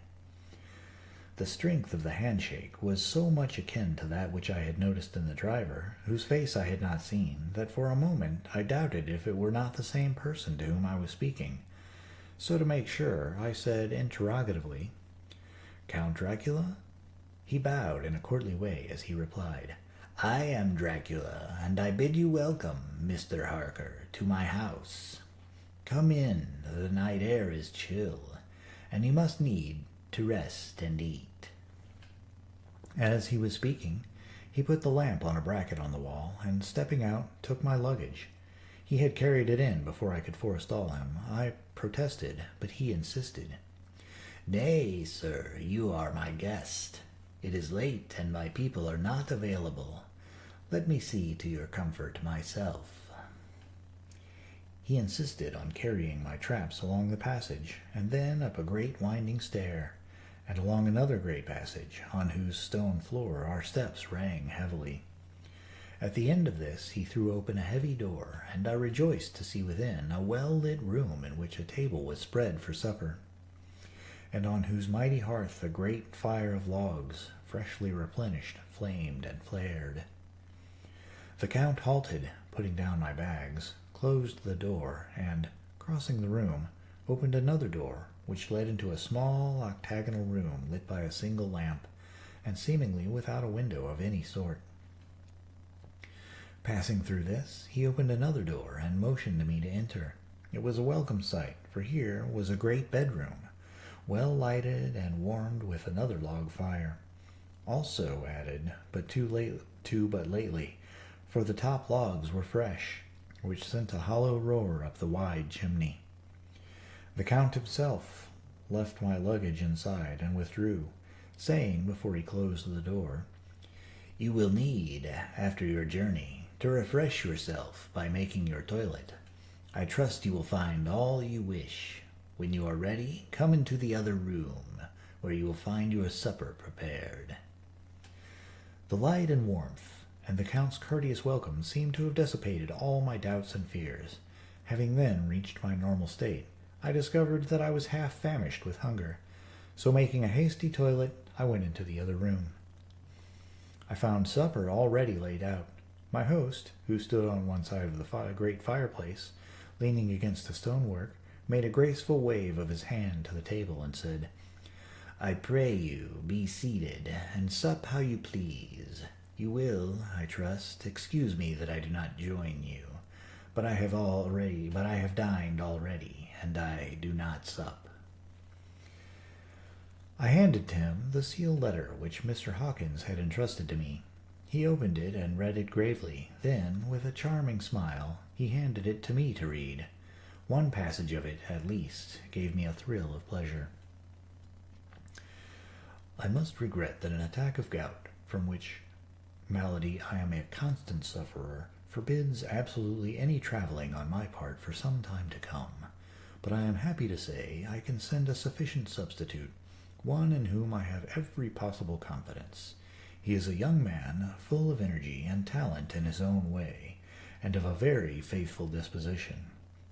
The strength of the handshake was so much akin to that which I had noticed in the driver, whose face I had not seen, that for a moment I doubted if it were not the same person to whom I was speaking. So to make sure, I said interrogatively, "Count Dracula?" He bowed in a courtly way as he replied, "I am Dracula, and I bid you welcome, Mr. Harker, to my house. Come in, the night air is chill, and you must need to rest and eat." As he was speaking, he put the lamp on a bracket on the wall, and stepping out, took my luggage. He had carried it in before I could forestall him. I protested, but he insisted. "Nay, sir, you are my guest. It is late, and my people are not available. Let me see to your comfort myself." He insisted on carrying my traps along the passage, and then up a great winding stair, and along another great passage, on whose stone floor our steps rang heavily. At the end of this he threw open a heavy door, and I rejoiced to see within a well-lit room in which a table was spread for supper, and on whose mighty hearth a great fire of logs, freshly replenished, flamed and flared. The Count halted, putting down my bags, closed the door, and, crossing the room, opened another door, which led into a small octagonal room lit by a single lamp, and seemingly without a window of any sort. Passing through this, he opened another door and motioned to me to enter. It was a welcome sight, for here was a great bedroom, well lighted and warmed with another log fire, also added but lately, for the top logs were fresh, which sent a hollow roar up the wide chimney. The Count himself left my luggage inside and withdrew, saying before he closed the door, "You will need, after your journey, to refresh yourself by making your toilet. I trust you will find all you wish. When you are ready, come into the other room, where you will find your supper prepared." The light and warmth, and the Count's courteous welcome seemed to have dissipated all my doubts and fears. Having then reached my normal state, I discovered that I was half famished with hunger, so making a hasty toilet, I went into the other room. I found supper already laid out. My host, who stood on one side of the great fireplace, leaning against the stonework, made a graceful wave of his hand to the table and said, "I pray you, be seated, and sup how you please. You will, I trust, excuse me that I do not join you, but I have dined already, and I do not sup." I handed to him the sealed letter which Mr. Hawkins had entrusted to me. He opened it and read it gravely. Then, with a charming smile, he handed it to me to read. One passage of it, at least, gave me a thrill of pleasure. "I must regret that an attack of gout, from which malady I am a constant sufferer, forbids absolutely any traveling on my part for some time to come, but I am happy to say I can send a sufficient substitute, one in whom I have every possible confidence. He is a young man, full of energy and talent in his own way, and of a very faithful disposition.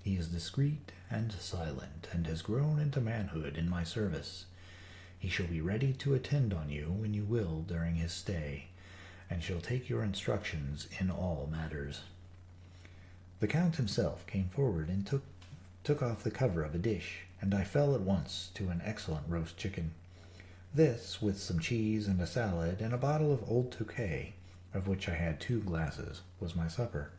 He is discreet and silent, and has grown into manhood in my service. He shall be ready to attend on you when you will during his stay, and shall take your instructions in all matters. The Count himself came forward and took off the cover of a dish, and I fell at once to an excellent roast chicken. This, with some cheese and a salad and a bottle of Old Tokay, of which I had 2 glasses, was my supper.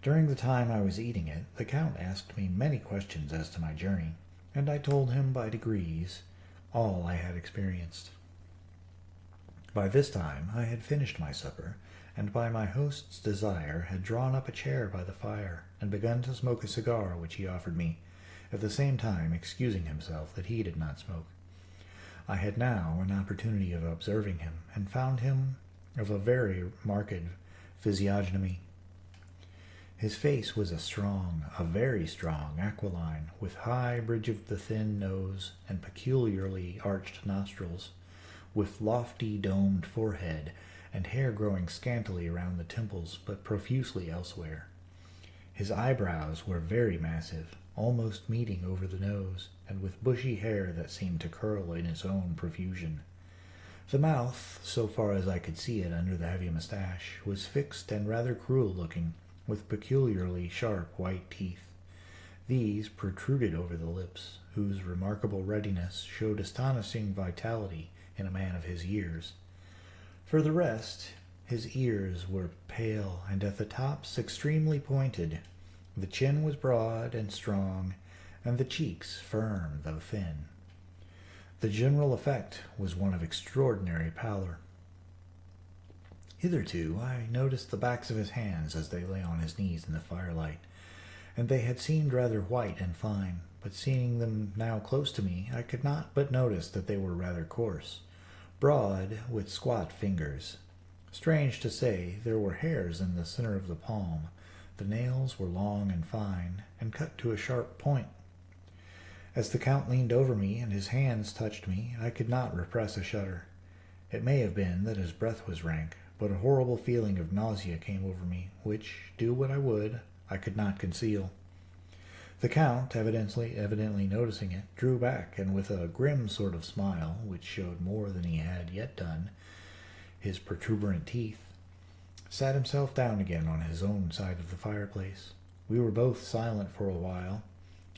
During the time I was eating it, the Count asked me many questions as to my journey, and I told him by degrees all I had experienced. By this time I had finished my supper, and by my host's desire had drawn up a chair by the fire, and begun to smoke a cigar which he offered me, at the same time excusing himself that he did not smoke. I had now an opportunity of observing him, and found him of a very marked physiognomy. His face was a very strong aquiline, with high bridge of the thin nose and peculiarly arched nostrils, with lofty domed forehead, and hair growing scantily around the temples, but profusely elsewhere. His eyebrows were very massive, almost meeting over the nose, and with bushy hair that seemed to curl in its own profusion. The mouth, so far as I could see it under the heavy moustache, was fixed and rather cruel-looking, with peculiarly sharp white teeth. These protruded over the lips, whose remarkable readiness showed astonishing vitality in a man of his years. For the rest, his ears were pale, and at the tops extremely pointed. The chin was broad and strong, and the cheeks firm though thin. The general effect was one of extraordinary pallor. Hitherto I noticed the backs of his hands as they lay on his knees in the firelight, and they had seemed rather white and fine, but seeing them now close to me, I could not but notice that they were rather coarse, broad, with squat fingers. Strange to say, there were hairs in the center of the palm. The nails were long and fine, and cut to a sharp point. As the Count leaned over me and his hands touched me, I could not repress a shudder. It may have been that his breath was rank, but a horrible feeling of nausea came over me, which, do what I would, I could not conceal. The Count, evidently noticing it, drew back, and with a grim sort of smile, which showed more than he had yet done, his protuberant teeth, sat himself down again on his own side of the fireplace. We were both silent for a while,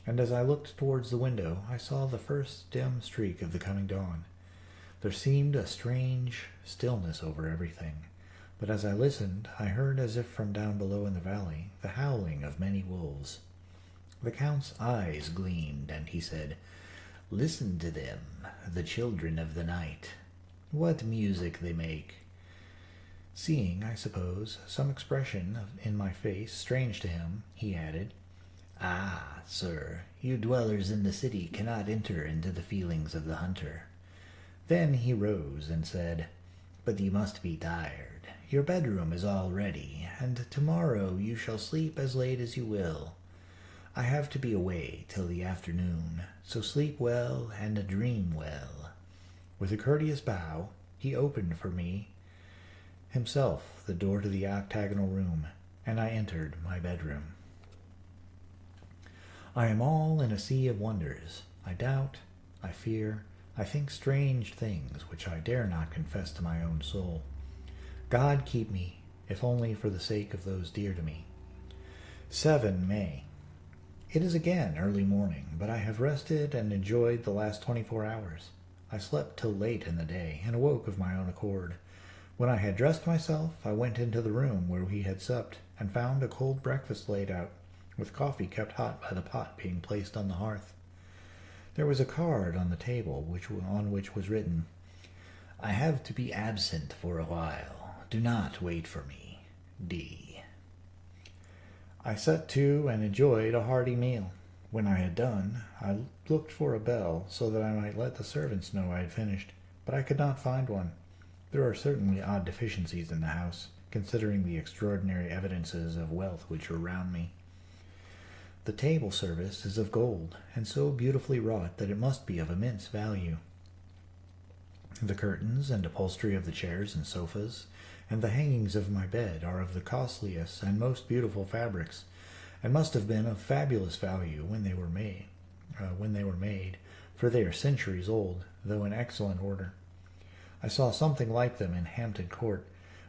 and as I looked towards the window, I saw the first dim streak of the coming dawn. There seemed a strange stillness over everything, but as I listened, I heard, as if from down below in the valley, the howling of many wolves. The Count's eyes gleamed, and he said, "Listen to them, the children of the night. What music they make!" Seeing, I suppose, some expression in my face strange to him, he added, "Ah, sir, you dwellers in the city cannot enter into the feelings of the hunter." Then he rose and said, "But you must be tired. Your bedroom is all ready, and tomorrow you shall sleep as late as you will. I have to be away till the afternoon, so sleep well and dream well." With a courteous bow, he opened for me himself the door to the octagonal room, and I entered my bedroom. I am all in a sea of wonders. I doubt, I fear, I think strange things which I dare not confess to my own soul. God keep me, if only for the sake of those dear to me. 7 May. It is again early morning, but I have rested and enjoyed the last 24 hours. I slept till late in the day, and awoke of my own accord. When I had dressed myself, I went into the room where we had supped, and found a cold breakfast laid out, with coffee kept hot by the pot being placed on the hearth. There was a card on the table on which was written, "I have to be absent for a while. Do not wait for me. D." I set to and enjoyed a hearty meal. When I had done, I looked for a bell so that I might let the servants know I had finished, but I could not find one. There are certainly odd deficiencies in the house, considering the extraordinary evidences of wealth which were round me. The table service is of gold, and so beautifully wrought that it must be of immense value. The curtains and upholstery of the chairs and sofas, and the hangings of my bed are of the costliest and most beautiful fabrics, and must have been of fabulous value when they were made, for they are centuries old, though in excellent order. I saw something like them in Hampton Court,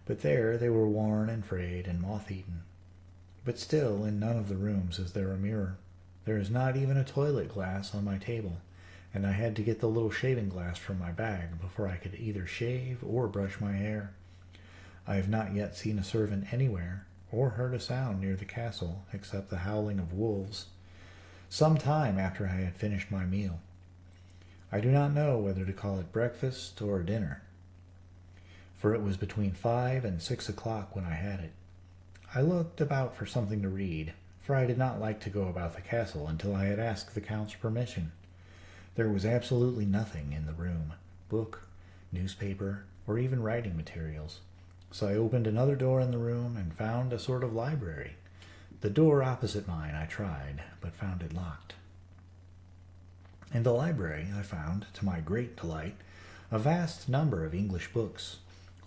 but there they were worn and frayed and moth-eaten. But still, in none of the rooms is there a mirror. There is not even a toilet glass on my table, and I had to get the little shaving glass from my bag before I could either shave or brush my hair. I have not yet seen a servant anywhere, or heard a sound near the castle, except the howling of wolves, some time after I had finished my meal. I do not know whether to call it breakfast or dinner, for it was between 5 and 6 o'clock when I had it. I looked about for something to read, for I did not like to go about the castle until I had asked the Count's permission. There was absolutely nothing in the room, book, newspaper, or even writing materials. So I opened another door in the room and found a sort of library. The door opposite mine I tried, but found it locked. In the library I found, to my great delight, a vast number of English books,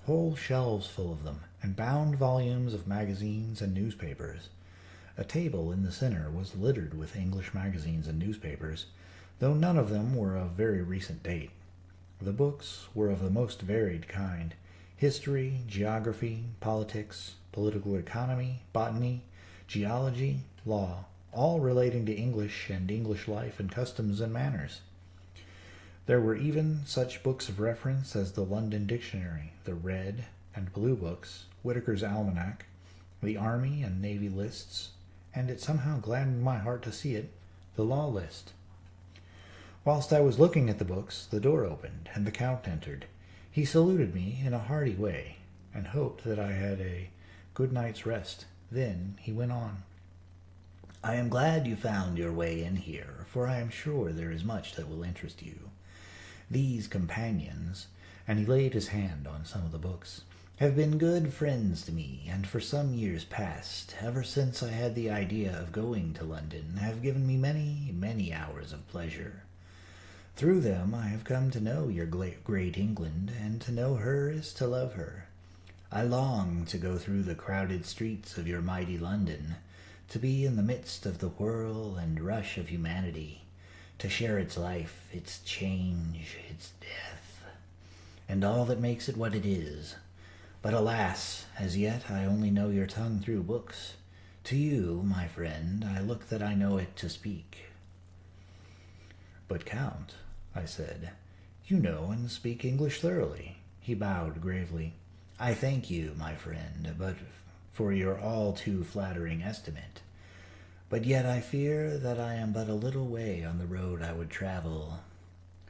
whole shelves full of them, and bound volumes of magazines and newspapers. A table in the center was littered with English magazines and newspapers, though none of them were of very recent date. The books were of the most varied kind: history, geography, politics, political economy, botany, geology, law, all relating to English and English life and customs and manners. There were even such books of reference as the London Dictionary, the Red and Blue books, Whitaker's Almanac, the Army and Navy lists, and it somehow gladdened my heart to see it, the Law List. Whilst I was looking at the books, the door opened, and the Count entered. He saluted me in a hearty way, and hoped that I had a good night's rest. Then he went on. "I am glad you found your way in here, for I am sure there is much that will interest you. These companions," and he laid his hand on some of the books, "have been good friends to me, and for some years past, ever since I had the idea of going to London, have given me many, many hours of pleasure. Through them I have come to know your great England, and to know her is to love her. I long to go through the crowded streets of your mighty London, to be in the midst of the whirl and rush of humanity, to share its life, its change, its death, and all that makes it what it is. But alas, as yet I only know your tongue through books. To you, my friend, I look that I know it to speak." "But, Count," I said, "you know and speak English thoroughly." He bowed gravely. "I thank you, my friend, but for your all too flattering estimate. But yet I fear that I am but a little way on the road I would travel.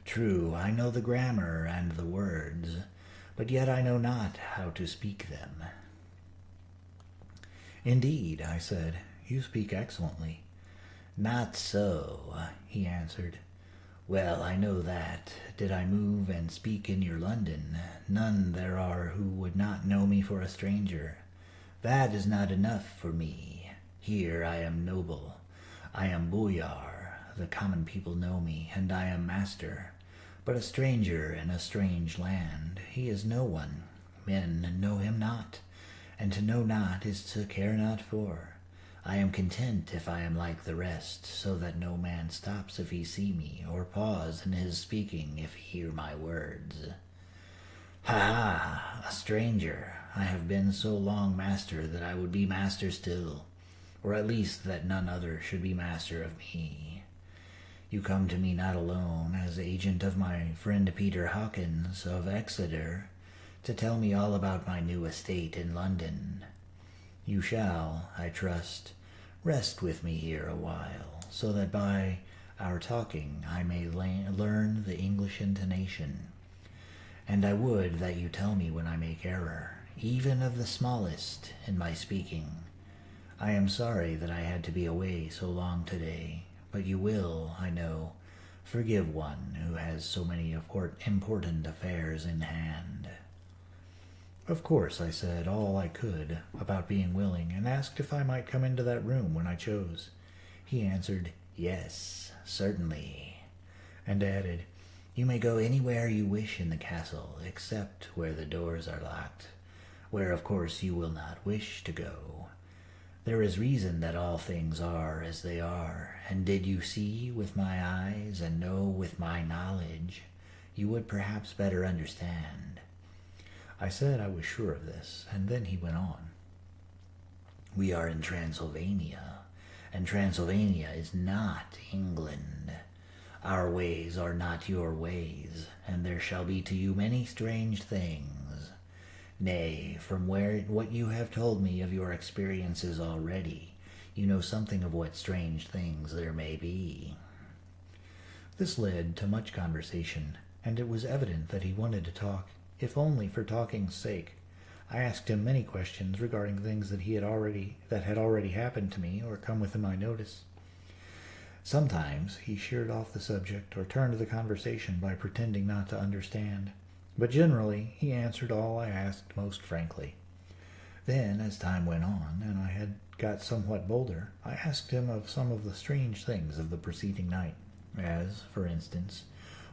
True, I know the grammar and the words, but yet I know not how to speak them." "Indeed," I said, "you speak excellently." "Not so," he answered. "Well, I know that, did I move and speak in your London, none there are who would not know me for a stranger. That is not enough for me. Here I am noble. I am boyar. The common people know me, and I am master. But a stranger in a strange land, he is no one. Men know him not, and to know not is to care not for. I am content if I am like the rest, so that no man stops if he see me, or pause in his speaking if he hear my words. Ha! A stranger! I have been so long master that I would be master still, or at least that none other should be master of me. You come to me not alone as agent of my friend Peter Hawkins of Exeter, to tell me all about my new estate in London. You shall, I trust, rest with me here a while, so that by our talking I may learn the English intonation. And I would that you tell me when I make error, even of the smallest, in my speaking. I am sorry that I had to be away so long today, but you will, I know, forgive one who has so many important affairs in hand." Of course, I said all I could about being willing, and asked if I might come into that room when I chose. He answered, "Yes, certainly," and added, "You may go anywhere you wish in the castle, except where the doors are locked, where of course you will not wish to go. There is reason that all things are as they are, and did you see with my eyes and know with my knowledge, you would perhaps better understand." I said I was sure of this, and then he went on. "We are in Transylvania, and Transylvania is not England. Our ways are not your ways, and there shall be to you many strange things. Nay, from what you have told me of your experiences already, you know something of what strange things there may be." This led to much conversation, and it was evident that he wanted to talk, if only for talking's sake. I asked him many questions regarding things that had already happened to me or come within my notice. Sometimes he sheered off the subject or turned the conversation by pretending not to understand, but generally he answered all I asked most frankly. Then, as time went on, and I had got somewhat bolder, I asked him of some of the strange things of the preceding night, as, for instance,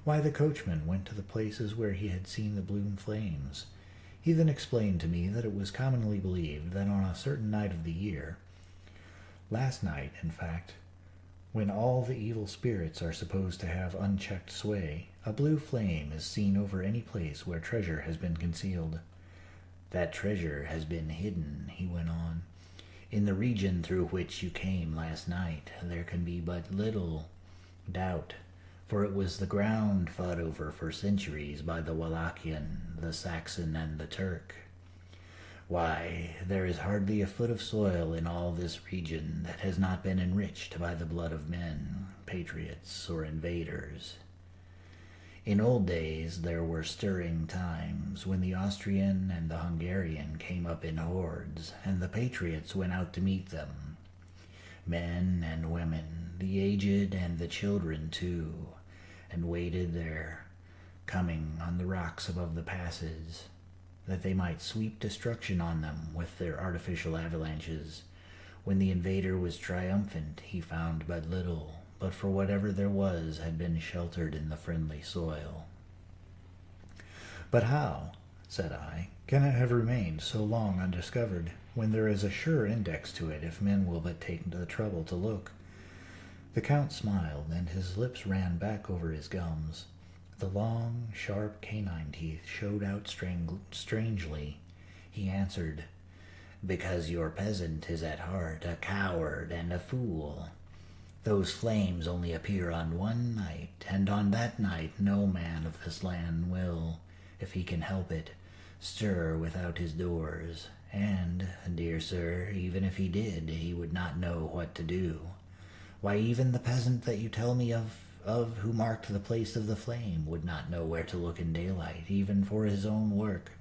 why the coachman went to the places where he had seen the blue flames. He then explained to me that it was commonly believed that on a certain night of the year, last night, in fact, when all the evil spirits are supposed to have unchecked sway, a blue flame is seen over any place where treasure has been concealed. "That treasure has been hidden," he went on. "In the region through which you came last night, there can be but little doubt, for it was the ground fought over for centuries by the Wallachian, the Saxon, and the Turk. Why, there is hardly a foot of soil in all this region that has not been enriched by the blood of men, patriots, or invaders. In old days there were stirring times when the Austrian and the Hungarian came up in hordes, and the patriots went out to meet them. Men and women, the aged and the children too, and waited their coming on the rocks above the passes, that they might sweep destruction on them with their artificial avalanches. When the invader was triumphant, he found but little, but for whatever there was had been sheltered in the friendly soil." "But how," said I, "can it have remained so long undiscovered, when there is a sure index to it if men will but take the trouble to look?" The Count smiled, and his lips ran back over his gums. The long, sharp canine teeth showed out strangely. He answered, "Because your peasant is at heart a coward and a fool. Those flames only appear on one night, and on that night no man of this land will, if he can help it, stir without his doors, and, dear sir, even if he did, he would not know what to do. Why, even the peasant that you tell me of who marked the place of the flame would not know where to look in daylight, even for his own work.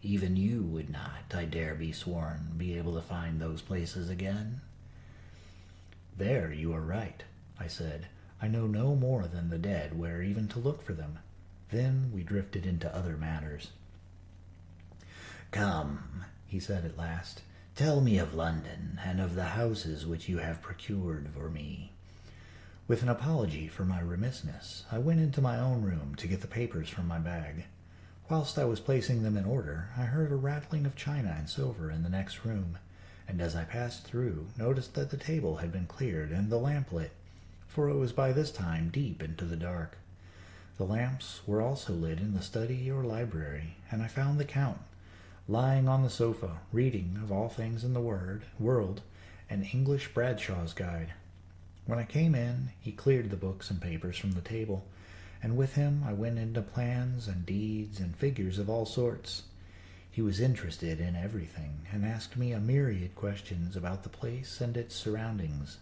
Even you would not, I dare be sworn, be able to find those places again." "There you are right," I said. "I know no more than the dead where even to look for them." Then we drifted into other matters. "Come," he said at last, "tell me of London, and of the houses which you have procured for me." With an apology for my remissness, I went into my own room to get the papers from my bag. Whilst I was placing them in order, I heard a rattling of china and silver in the next room, and as I passed through, noticed that the table had been cleared and the lamp lit, for it was by this time deep into the dark. The lamps were also lit in the study or library, and I found the Count lying on the sofa, reading, of all things in the world, an English Bradshaw's Guide. When I came in, he cleared the books and papers from the table, and with him I went into plans and deeds and figures of all sorts. He was interested in everything, and asked me a myriad questions about the place and its surroundings.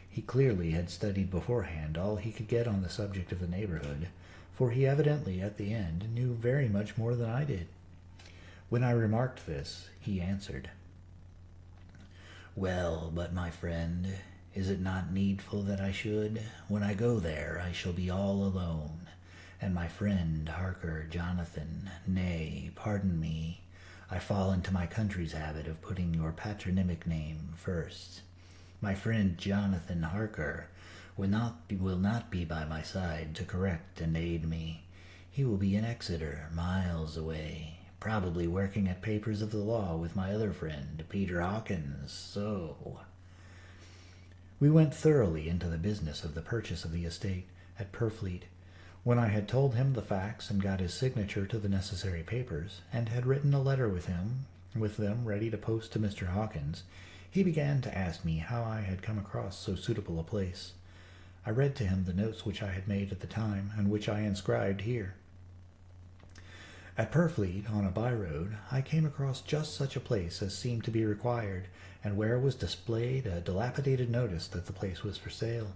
He clearly had studied beforehand all he could get on the subject of the neighborhood, for he evidently at the end knew very much more than I did. When I remarked this, he answered, "Well, but my friend, is it not needful that I should? When I go there, I shall be all alone, and my friend Harker, Jonathan, nay, pardon me, I fall into my country's habit of putting your patronymic name first. My friend Jonathan Harker will not be by my side to correct and aid me. He will be in Exeter, miles away, probably working at papers of the law with my other friend, Peter Hawkins. So we went thoroughly into the business of the purchase of the estate at Purfleet. When I had told him the facts and got his signature to the necessary papers, and had written a letter with them ready to post to Mr. Hawkins, he began to ask me how I had come across so suitable a place. I read to him the notes which I had made at the time, and which I inscribed here. At Purfleet, on a by-road, I came across just such a place as seemed to be required, and where was displayed a dilapidated notice that the place was for sale.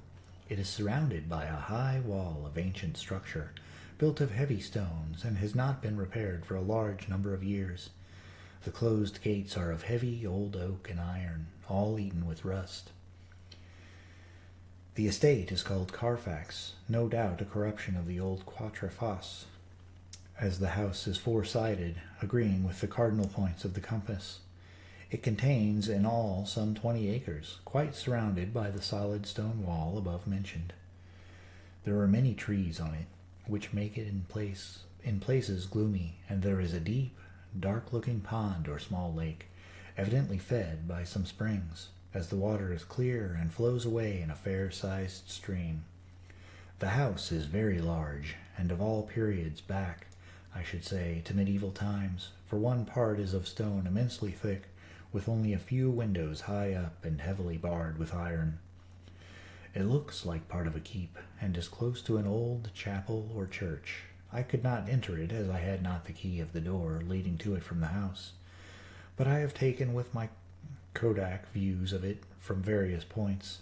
It is surrounded by a high wall of ancient structure, built of heavy stones, and has not been repaired for a large number of years. The closed gates are of heavy old oak and iron, all eaten with rust. The estate is called Carfax, no doubt a corruption of the old Quatre Fosses, as the house is four-sided, agreeing with the cardinal points of the compass. It contains in all some 20 acres, quite surrounded by the solid stone wall above mentioned. There are many trees on it, which make it in places gloomy, and there is a deep, dark-looking pond or small lake, evidently fed by some springs, as the water is clear and flows away in a fair-sized stream. The house is very large, and of all periods back, I should say, to medieval times, for one part is of stone immensely thick, with only a few windows high up and heavily barred with iron. It looks like part of a keep, and is close to an old chapel or church. I could not enter it, as I had not the key of the door leading to it from the house, but I have taken with my kodak views of it from various points.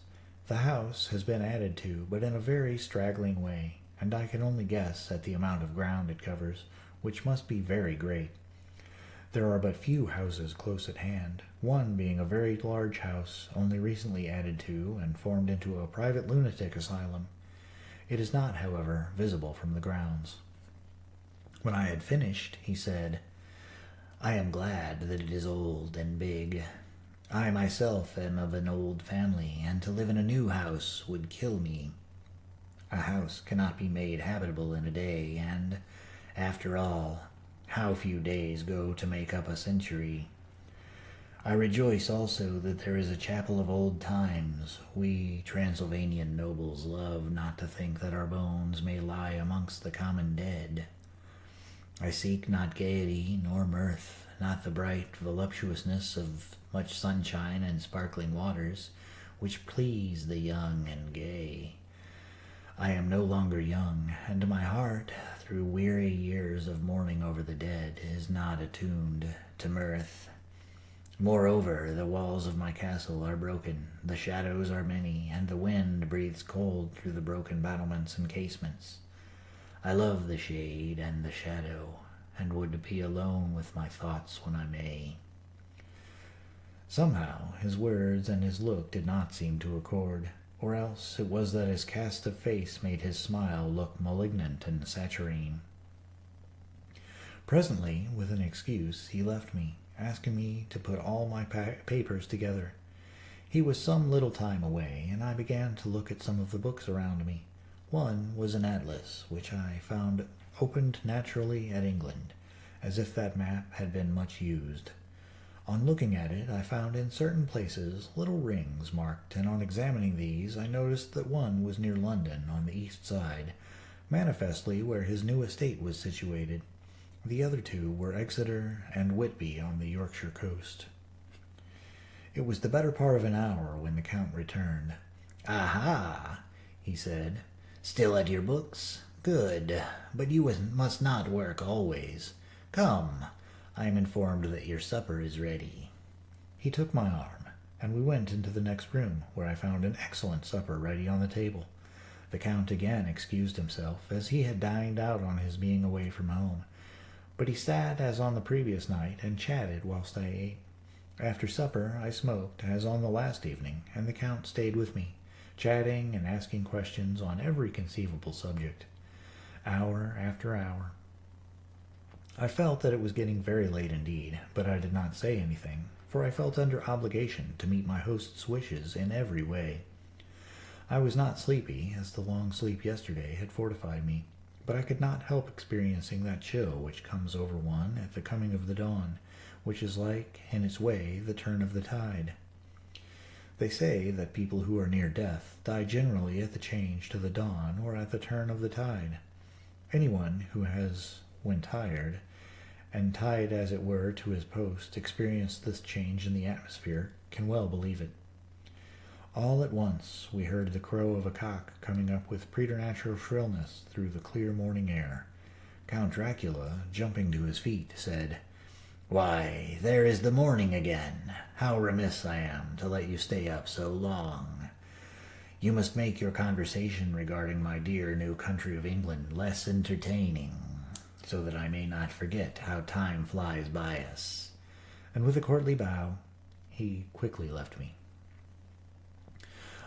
The house has been added to, but in a very straggling way, and I can only guess at the amount of ground it covers, which must be very great. There are but few houses close at hand, one being a very large house, only recently added to and formed into a private lunatic asylum. It is not, however, visible from the grounds. When I had finished, he said, "I am glad that it is old and big. I myself am of an old family, and to live in a new house would kill me. A house cannot be made habitable in a day, and, after all, how few days go to make up a century. I rejoice also that there is a chapel of old times. We Transylvanian nobles love not to think that our bones may lie amongst the common dead. I seek not gaiety nor mirth, not the bright voluptuousness of much sunshine and sparkling waters, which please the young and gay. I am no longer young, and my heart, through weary years of mourning over the dead, is not attuned to mirth. Moreover, the walls of my castle are broken, the shadows are many, and the wind breathes cold through the broken battlements and casements. I love the shade and the shadow, and would be alone with my thoughts when I may." Somehow his words and his look did not seem to accord, or else it was that his cast of face made his smile look malignant and saturnine. Presently, with an excuse, he left me, asking me to put all my papers together. He was some little time away, and I began to look at some of the books around me. One was an atlas, which I found opened naturally at England, as if that map had been much used. On looking at it, I found in certain places little rings marked, and on examining these, I noticed that one was near London, on the east side, manifestly where his new estate was situated. The other two were Exeter and Whitby on the Yorkshire coast. It was the better part of an hour when the Count returned. "Aha!" he said. "Still at your books? Good, but you must not work always. Come, I am informed that your supper is ready." He took my arm, and we went into the next room, where I found an excellent supper ready on the table. The Count again excused himself, as he had dined out on his being away from home, but he sat as on the previous night, and chatted whilst I ate. After supper I smoked, as on the last evening, and the Count stayed with me, chatting and asking questions on every conceivable subject. Hour after hour I felt that it was getting very late indeed, but I did not say anything, for I felt under obligation to meet my host's wishes in every way. I was not sleepy, as the long sleep yesterday had fortified me, but I could not help experiencing that chill which comes over one at the coming of the dawn, which is like, in its way, the turn of the tide. They say that people who are near death die generally at the change to the dawn or at the turn of the tide. Anyone who has, when tired, and tied as it were to his post, experienced this change in the atmosphere, can well believe it. All at once we heard the crow of a cock coming up with preternatural shrillness through the clear morning air. Count Dracula, jumping to his feet, said, "Why, there is the morning again. How remiss I am to let you stay up so long. You must make your conversation regarding my dear new country of England less entertaining, so that I may not forget how time flies by us." And with a courtly bow, he quickly left me.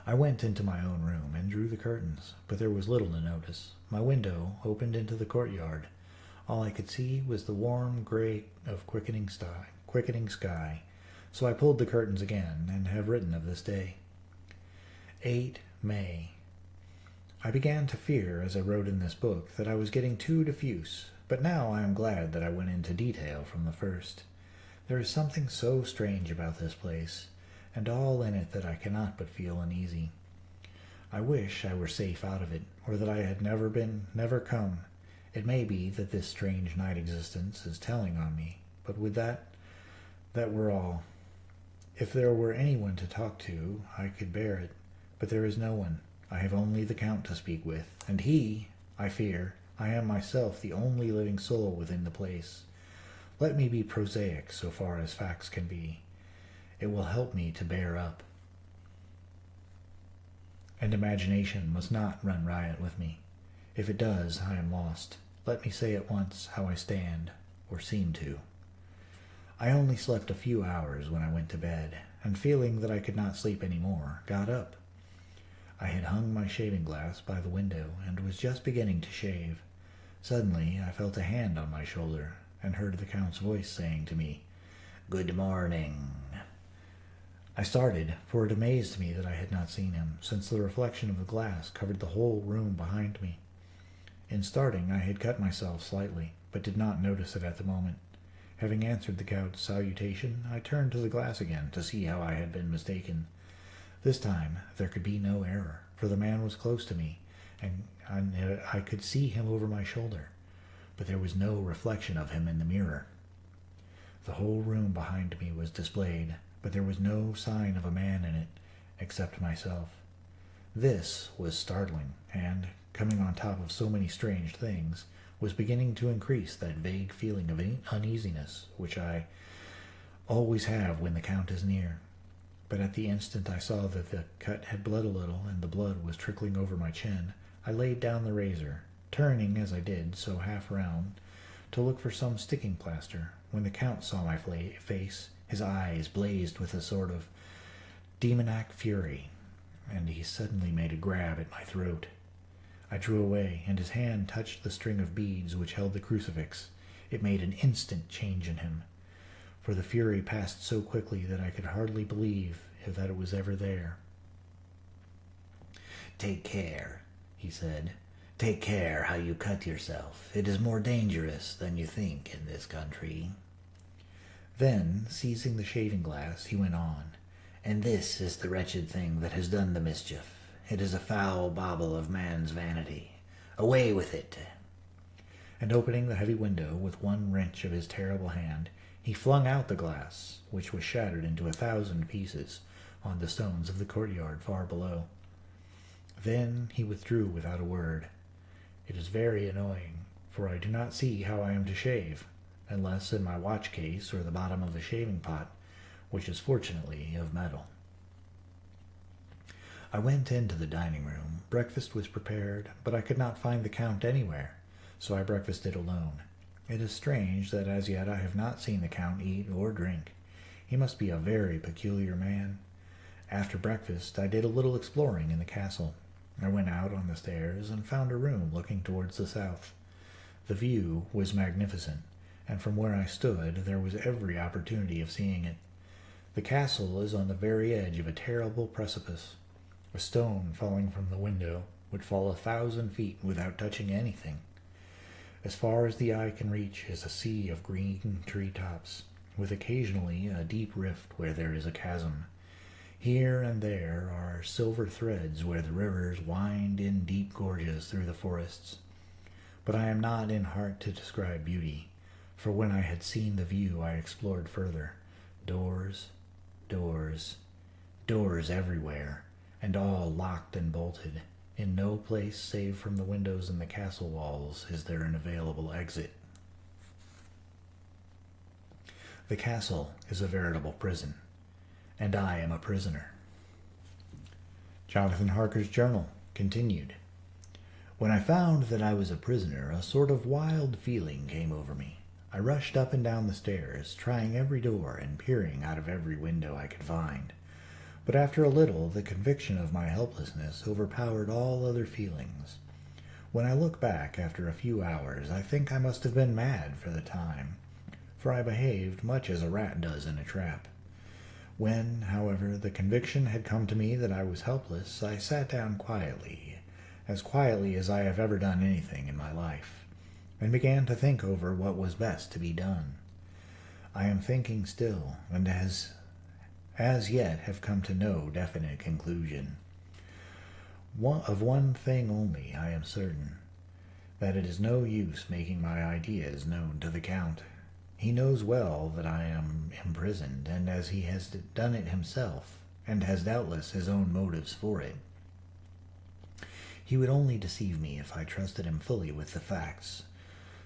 I went into my own room and drew the curtains, but there was little to notice. My window opened into the courtyard. All I could see was the warm gray of quickening sky, so I pulled the curtains again and have written of this day. 8 May. I began to fear, as I wrote in this book, that I was getting too diffuse, but now I am glad that I went into detail from the first. There is something so strange about this place, and all in it that I cannot but feel uneasy. I wish I were safe out of it, or that I had never come. It may be that this strange night existence is telling on me, but with that were all. If there were anyone to talk to, I could bear it, but there is no one. I have only the Count to speak with, and I fear, I am myself the only living soul within the place. Let me be prosaic so far as facts can be. It will help me to bear up. And imagination must not run riot with me. If it does, I am lost. Let me say at once how I stand, or seem to. I only slept a few hours when I went to bed, and feeling that I could not sleep any more, got up. I had hung my shaving glass by the window, and was just beginning to shave. Suddenly I felt a hand on my shoulder, and heard the Count's voice saying to me, "Good morning." I started, for it amazed me that I had not seen him, since the reflection of the glass covered the whole room behind me. In starting, I had cut myself slightly, but did not notice it at the moment. Having answered the Count's salutation, I turned to the glass again to see how I had been mistaken. This time there could be no error, for the man was close to me, and I could see him over my shoulder, but there was no reflection of him in the mirror. The whole room behind me was displayed, but there was no sign of a man in it, except myself. This was startling, and, coming on top of so many strange things, was beginning to increase that vague feeling of uneasiness which I always have when the Count is near. But at the instant I saw that the cut had bled a little, and the blood was trickling over my chin, I laid down the razor, turning, as I did so, half round, to look for some sticking plaster. When the Count saw my face, his eyes blazed with a sort of demoniac fury, and he suddenly made a grab at my throat. I drew away, and his hand touched the string of beads which held the crucifix. It made an instant change in him, for the fury passed so quickly that I could hardly believe that it was ever there. "Take care," he said. "Take care how you cut yourself. It is more dangerous than you think in this country." Then, seizing the shaving glass, he went on, "And this is the wretched thing that has done the mischief. It is a foul bauble of man's vanity. Away with it!" And opening the heavy window with one wrench of his terrible hand, he flung out the glass, which was shattered into 1,000 pieces on the stones of the courtyard far below. Then he withdrew without a word. It is very annoying, for I do not see how I am to shave, unless in my watch case or the bottom of a shaving pot, which is fortunately of metal. I went into the dining room. Breakfast was prepared, but I could not find the Count anywhere, so I breakfasted alone. It is strange that as yet I have not seen the Count eat or drink. He must be a very peculiar man. After breakfast I did a little exploring in the castle. I went out on the stairs and found a room looking towards the south. The view was magnificent, and from where I stood there was every opportunity of seeing it. The castle is on the very edge of a terrible precipice. A stone falling from the window would fall 1,000 feet without touching anything. As far as the eye can reach is a sea of green treetops, with occasionally a deep rift where there is a chasm. Here and there are silver threads where the rivers wind in deep gorges through the forests. But I am not in heart to describe beauty, for when I had seen the view I explored further. Doors, doors, doors everywhere, and all locked and bolted. In no place save from the windows in the castle walls is there an available exit. The castle is a veritable prison, and I am a prisoner. Jonathan Harker's journal continued. When I found that I was a prisoner, a sort of wild feeling came over me. I rushed up and down the stairs, trying every door and peering out of every window I could find. But after a little, the conviction of my helplessness overpowered all other feelings. When I look back after a few hours, I think I must have been mad for the time, for I behaved much as a rat does in a trap. When, however, the conviction had come to me that I was helpless, I sat down quietly as I have ever done anything in my life, and began to think over what was best to be done. I am thinking still, and as yet have come to no definite conclusion. Of one thing only I am certain, that it is no use making my ideas known to the Count. He knows well that I am imprisoned, and as he has done it himself, and has doubtless his own motives for it, he would only deceive me if I trusted him fully with the facts.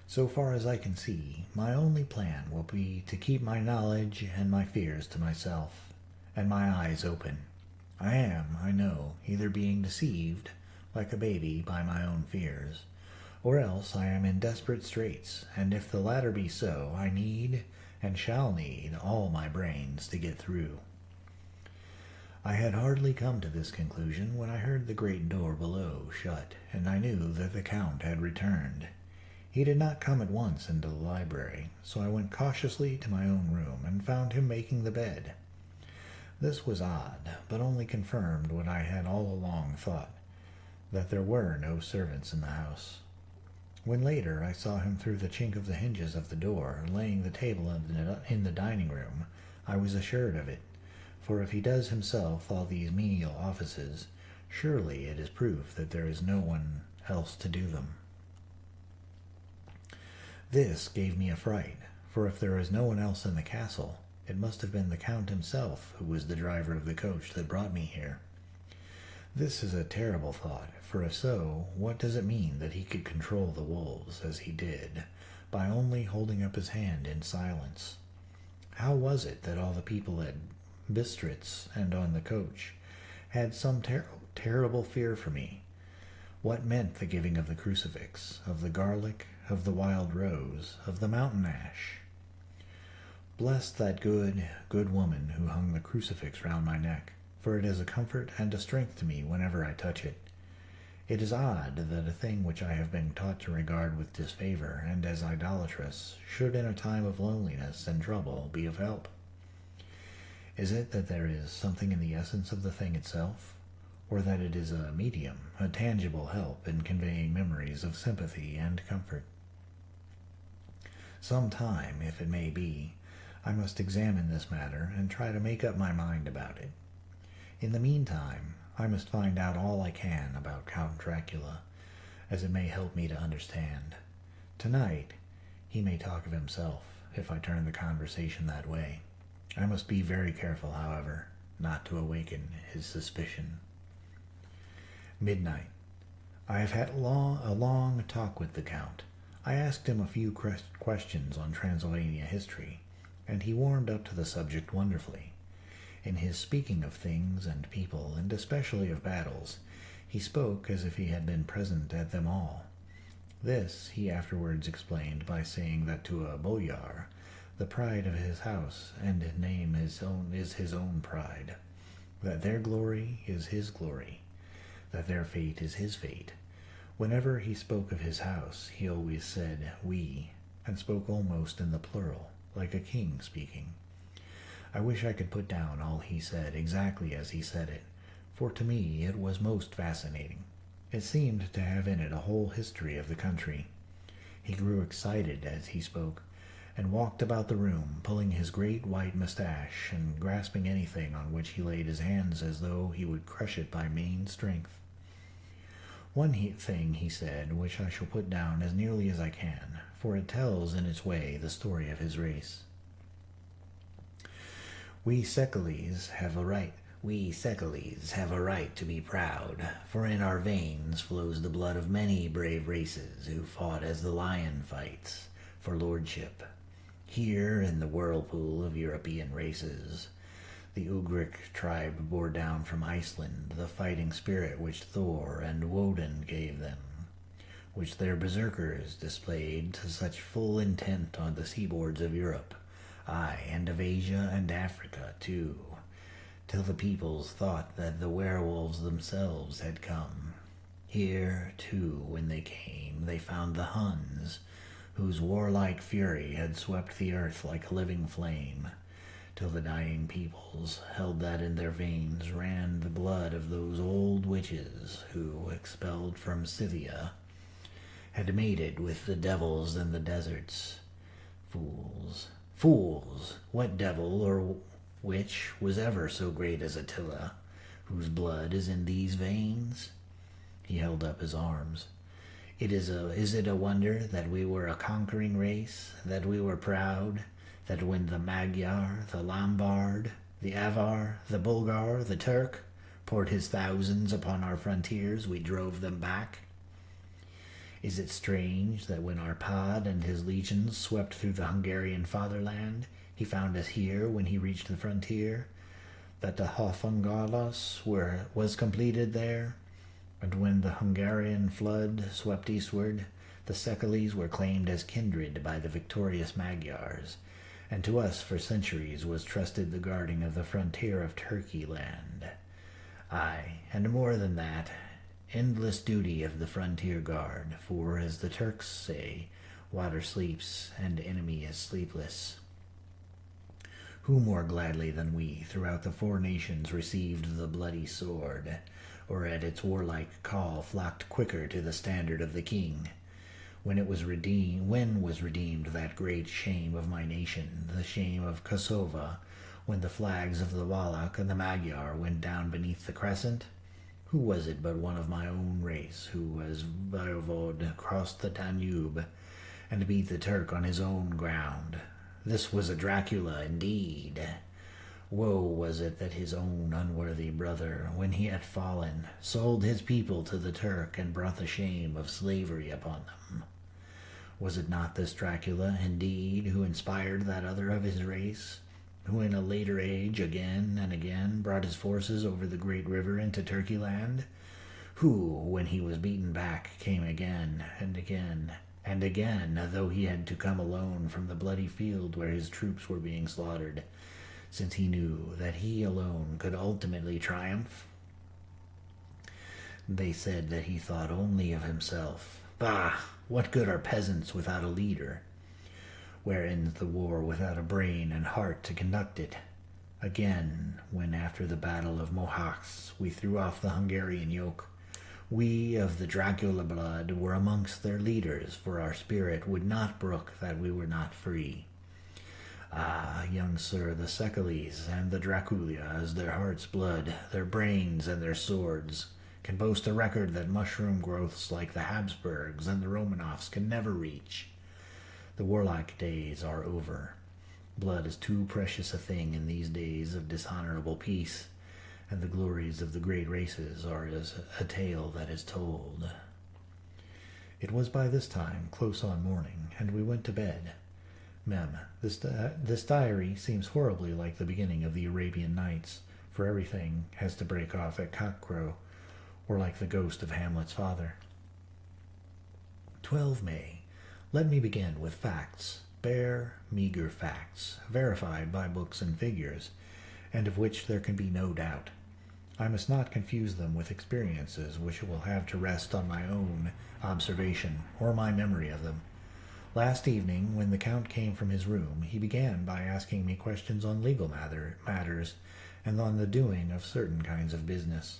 So far as I can see, my only plan will be to keep my knowledge and my fears to myself, and my eyes open. I am, I know, either being deceived, like a baby, by my own fears, or else I am in desperate straits, and if the latter be so, I need, and shall need, all my brains to get through. I had hardly come to this conclusion when I heard the great door below shut, and I knew that the Count had returned. He did not come at once into the library, so I went cautiously to my own room and found him making the bed. This was odd, but only confirmed what I had all along thought, that there were no servants in the house. When later I saw him through the chink of the hinges of the door, laying the table in the dining room, I was assured of it, for if he does himself all these menial offices, surely it is proof that there is no one else to do them. This gave me a fright, for if there is no one else in the castle, it must have been the Count himself who was the driver of the coach that brought me here. This is a terrible thought, for if so, what does it mean that he could control the wolves, as he did, by only holding up his hand in silence? How was it that all the people at Bistritz and on the coach had some terrible fear for me? What meant the giving of the crucifix, of the garlic, of the wild rose, of the mountain ash? Bless that good woman who hung the crucifix round my neck, for it is a comfort and a strength to me whenever I touch it. It is odd that a thing which I have been taught to regard with disfavor and as idolatrous should in a time of loneliness and trouble be of help. Is it that there is something in the essence of the thing itself, or that it is a medium, a tangible help in conveying memories of sympathy and comfort? Some time, if it may be, I must examine this matter and try to make up my mind about it. In the meantime, I must find out all I can about Count Dracula, as it may help me to understand. Tonight, he may talk of himself, if I turn the conversation that way. I must be very careful, however, not to awaken his suspicion. Midnight. I have had a long talk with the Count. I asked him a few questions on Transylvania history, and he warmed up to the subject wonderfully. In his speaking of things and people, and especially of battles, he spoke as if he had been present at them all. This he afterwards explained by saying that to a boyar, the pride of his house and name is his own pride, that their glory is his glory, that their fate is his fate. Whenever he spoke of his house, he always said we, and spoke almost in the plural, like a king speaking. I wish I could put down all he said exactly as he said it, for to me it was most fascinating. It seemed to have in it a whole history of the country. He grew excited as he spoke, and walked about the room, pulling his great white mustache and grasping anything on which he laid his hands as though he would crush it by main strength. One thing he said, which I shall put down as nearly as I can, for it tells in its way the story of his race. We Seceles have a right to be proud, for in our veins flows the blood of many brave races who fought as the lion fights for lordship. Here in the whirlpool of European races, the Ugric tribe bore down from Iceland the fighting spirit which Thor and Woden gave them, which their berserkers displayed to such full intent on the seaboards of Europe, aye, and of Asia and Africa too, till the peoples thought that the werewolves themselves had come. Here, too, when they came, they found the Huns, whose warlike fury had swept the earth like a living flame, till the dying peoples held that in their veins ran the blood of those old witches who, expelled from Scythia, had mated with the devils in the deserts. Fools! Fools! What devil or witch was ever so great as Attila, whose blood is in these veins? He held up his arms. Is it a wonder that we were a conquering race, that we were proud, that when the Magyar, the Lombard, the Avar, the Bulgar, the Turk poured his thousands upon our frontiers, we drove them back? Is it strange that when Arpad and his legions swept through the Hungarian fatherland, he found us here when he reached the frontier, that the Hofungalos was completed there, and when the Hungarian flood swept eastward, the Seceles were claimed as kindred by the victorious Magyars, and to us for centuries was trusted the guarding of the frontier of Turkey land. Aye, and more than that, endless duty of the frontier guard, for, as the Turks say, water sleeps and enemy is sleepless. Who more gladly than we throughout the four nations received the bloody sword, or at its warlike call flocked quicker to the standard of the king? When was redeemed that great shame of my nation, the shame of Kosovo, when the flags of the Wallach and the Magyar went down beneath the crescent? Who was it but one of my own race who, as voivode, crossed the Danube and beat the Turk on his own ground? This was a Dracula indeed. Woe was it that his own unworthy brother, when he had fallen, sold his people to the Turk and brought the shame of slavery upon them. Was it not this Dracula, indeed, who inspired that other of his race, who in a later age again and again brought his forces over the great river into Turkey land, who, when he was beaten back, came again and again and again, though he had to come alone from the bloody field where his troops were being slaughtered, since he knew that he alone could ultimately triumph? They said that he thought only of himself. Bah! What good are peasants without a leader? Where ends the war without a brain and heart to conduct it? Again, when after the battle of Mohacs we threw off the Hungarian yoke, we of the Dracula blood were amongst their leaders, for our spirit would not brook that we were not free. Ah, young sir, the Seceles and the Dracula, as their heart's blood, their brains, and their swords, can boast a record that mushroom growths like the Habsburgs and the Romanovs can never reach. The warlike days are over. Blood is too precious a thing in these days of dishonorable peace, and the glories of the great races are as a tale that is told. It was by this time close on morning, and we went to bed. Mem, this diary seems horribly like the beginning of the Arabian Nights, for everything has to break off at cockcrow, or like the ghost of Hamlet's father. 12 May. Let me begin with facts, bare, meager facts, verified by books and figures, and of which there can be no doubt. I must not confuse them with experiences which will have to rest on my own observation or my memory of them. Last evening, when the Count came from his room, he began by asking me questions on legal matters and on the doing of certain kinds of business.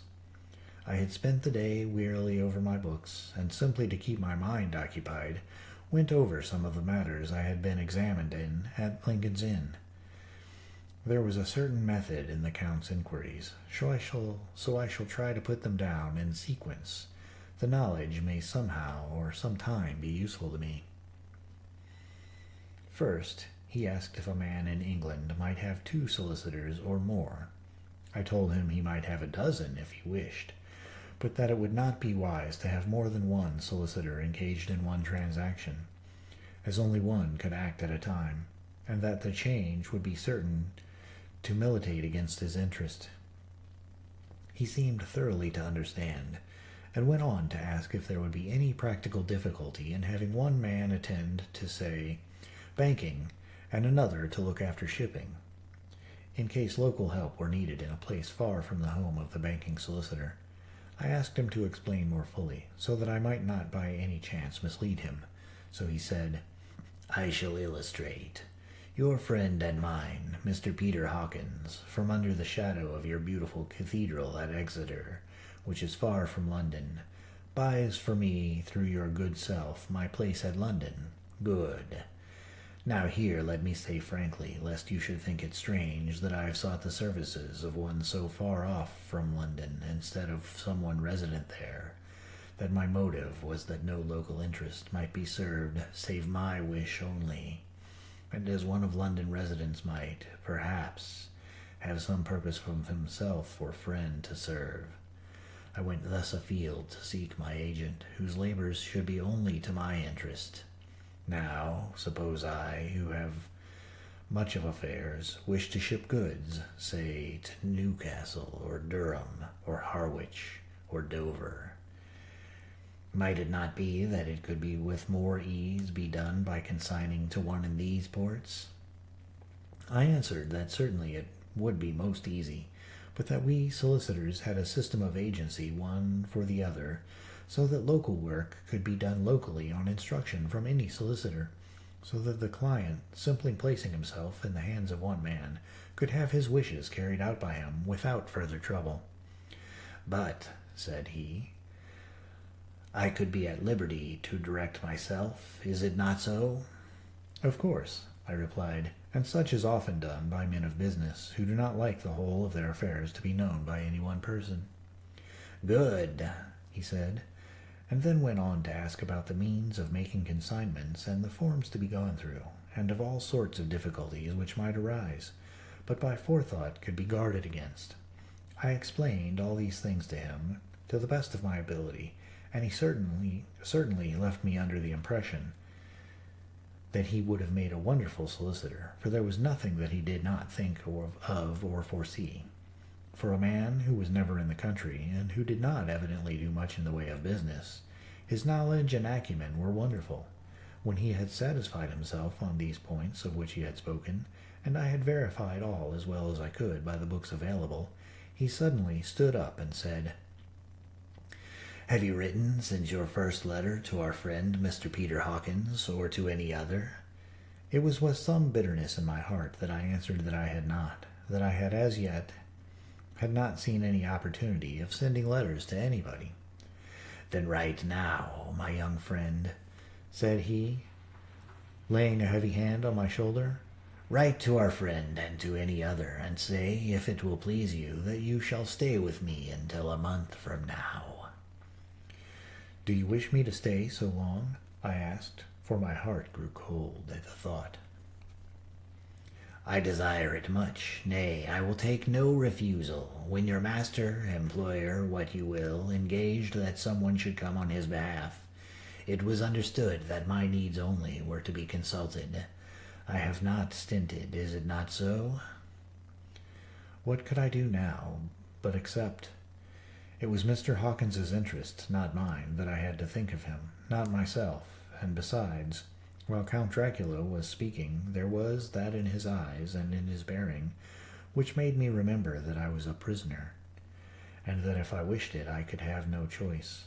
I had spent the day wearily over my books, and simply to keep my mind occupied, went over some of the matters I had been examined in at Lincoln's Inn. There was a certain method in the Count's inquiries, so I shall try to put them down in sequence. The knowledge may somehow or sometime be useful to me. First, he asked if a man in England might have 2 solicitors or more. I told him he might have a dozen if he wished, but that it would not be wise to have more than one solicitor engaged in one transaction, as only one could act at a time, and that the change would be certain to militate against his interest. He seemed thoroughly to understand, and went on to ask if there would be any practical difficulty in having one man attend to, say, banking, and another to look after shipping, in case local help were needed in a place far from the home of the banking solicitor. I asked him to explain more fully, so that I might not by any chance mislead him. So he said, "I shall illustrate. Your friend and mine, Mr. Peter Hawkins, from under the shadow of your beautiful cathedral at Exeter, which is far from London, buys for me through your good self my place at London. Good. Now here let me say frankly, lest you should think it strange that I have sought the services of one so far off from London instead of someone resident there, that my motive was that no local interest might be served save my wish only, and as one of London residents might, perhaps, have some purpose from himself or friend to serve. I went thus afield to seek my agent, whose labors should be only to my interest. Now, suppose I, who have much of affairs, wish to ship goods, say, to Newcastle, or Durham, or Harwich, or Dover. Might it not be that it could be with more ease be done by consigning to one in these ports? I answered that certainly it would be most easy, but that we solicitors had a system of agency one for the other, so that local work could be done locally on instruction from any solicitor, so that the client, simply placing himself in the hands of one man, could have his wishes carried out by him without further trouble. "But," said he, "I could be at liberty to direct myself, is it not so?" "Of course," I replied, "and such is often done by men of business, who do not like the whole of their affairs to be known by any one person." "Good," he said, and then went on to ask about the means of making consignments and the forms to be gone through, and of all sorts of difficulties which might arise, but by forethought could be guarded against. I explained all these things to him to the best of my ability, and he certainly left me under the impression that he would have made a wonderful solicitor, for there was nothing that he did not think of or foresee. For a man who was never in the country, and who did not evidently do much in the way of business, his knowledge and acumen were wonderful. When he had satisfied himself on these points of which he had spoken, and I had verified all as well as I could by the books available, he suddenly stood up and said, "Have you written since your first letter to our friend Mr. Peter Hawkins, or to any other?" It was with some bitterness in my heart that I answered that I had not, that I had as yet had not seen any opportunity of sending letters to anybody. "Then write now, my young friend," said he, laying a heavy hand on my shoulder. "Write to our friend and to any other, and say, if it will please you, that you shall stay with me until a month from now." "Do you wish me to stay so long?" I asked, for my heart grew cold at the thought. "I desire it much. Nay, I will take no refusal. When your master, employer, what you will, engaged that someone should come on his behalf, it was understood that my needs only were to be consulted. I have not stinted, is it not so?" What could I do now but accept? It was Mr. Hawkins's interest, not mine, that I had to think of him, not myself, and besides, while Count Dracula was speaking, there was that in his eyes and in his bearing which made me remember that I was a prisoner, and that if I wished it I could have no choice.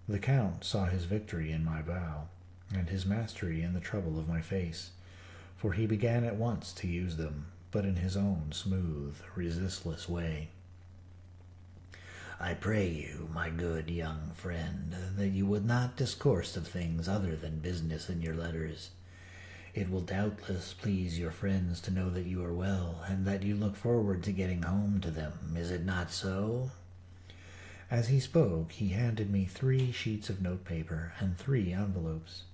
The Count saw his victory in my vow, and his mastery in the trouble of my face, for he began at once to use them, but in his own smooth, resistless way. I pray you, my good young friend, that you would not discourse of things other than business in your letters. It will doubtless please your friends to know that you are well, and that you look forward to getting home to them. Is it not so? As he spoke, he handed me 3 sheets of notepaper and 3 envelopes.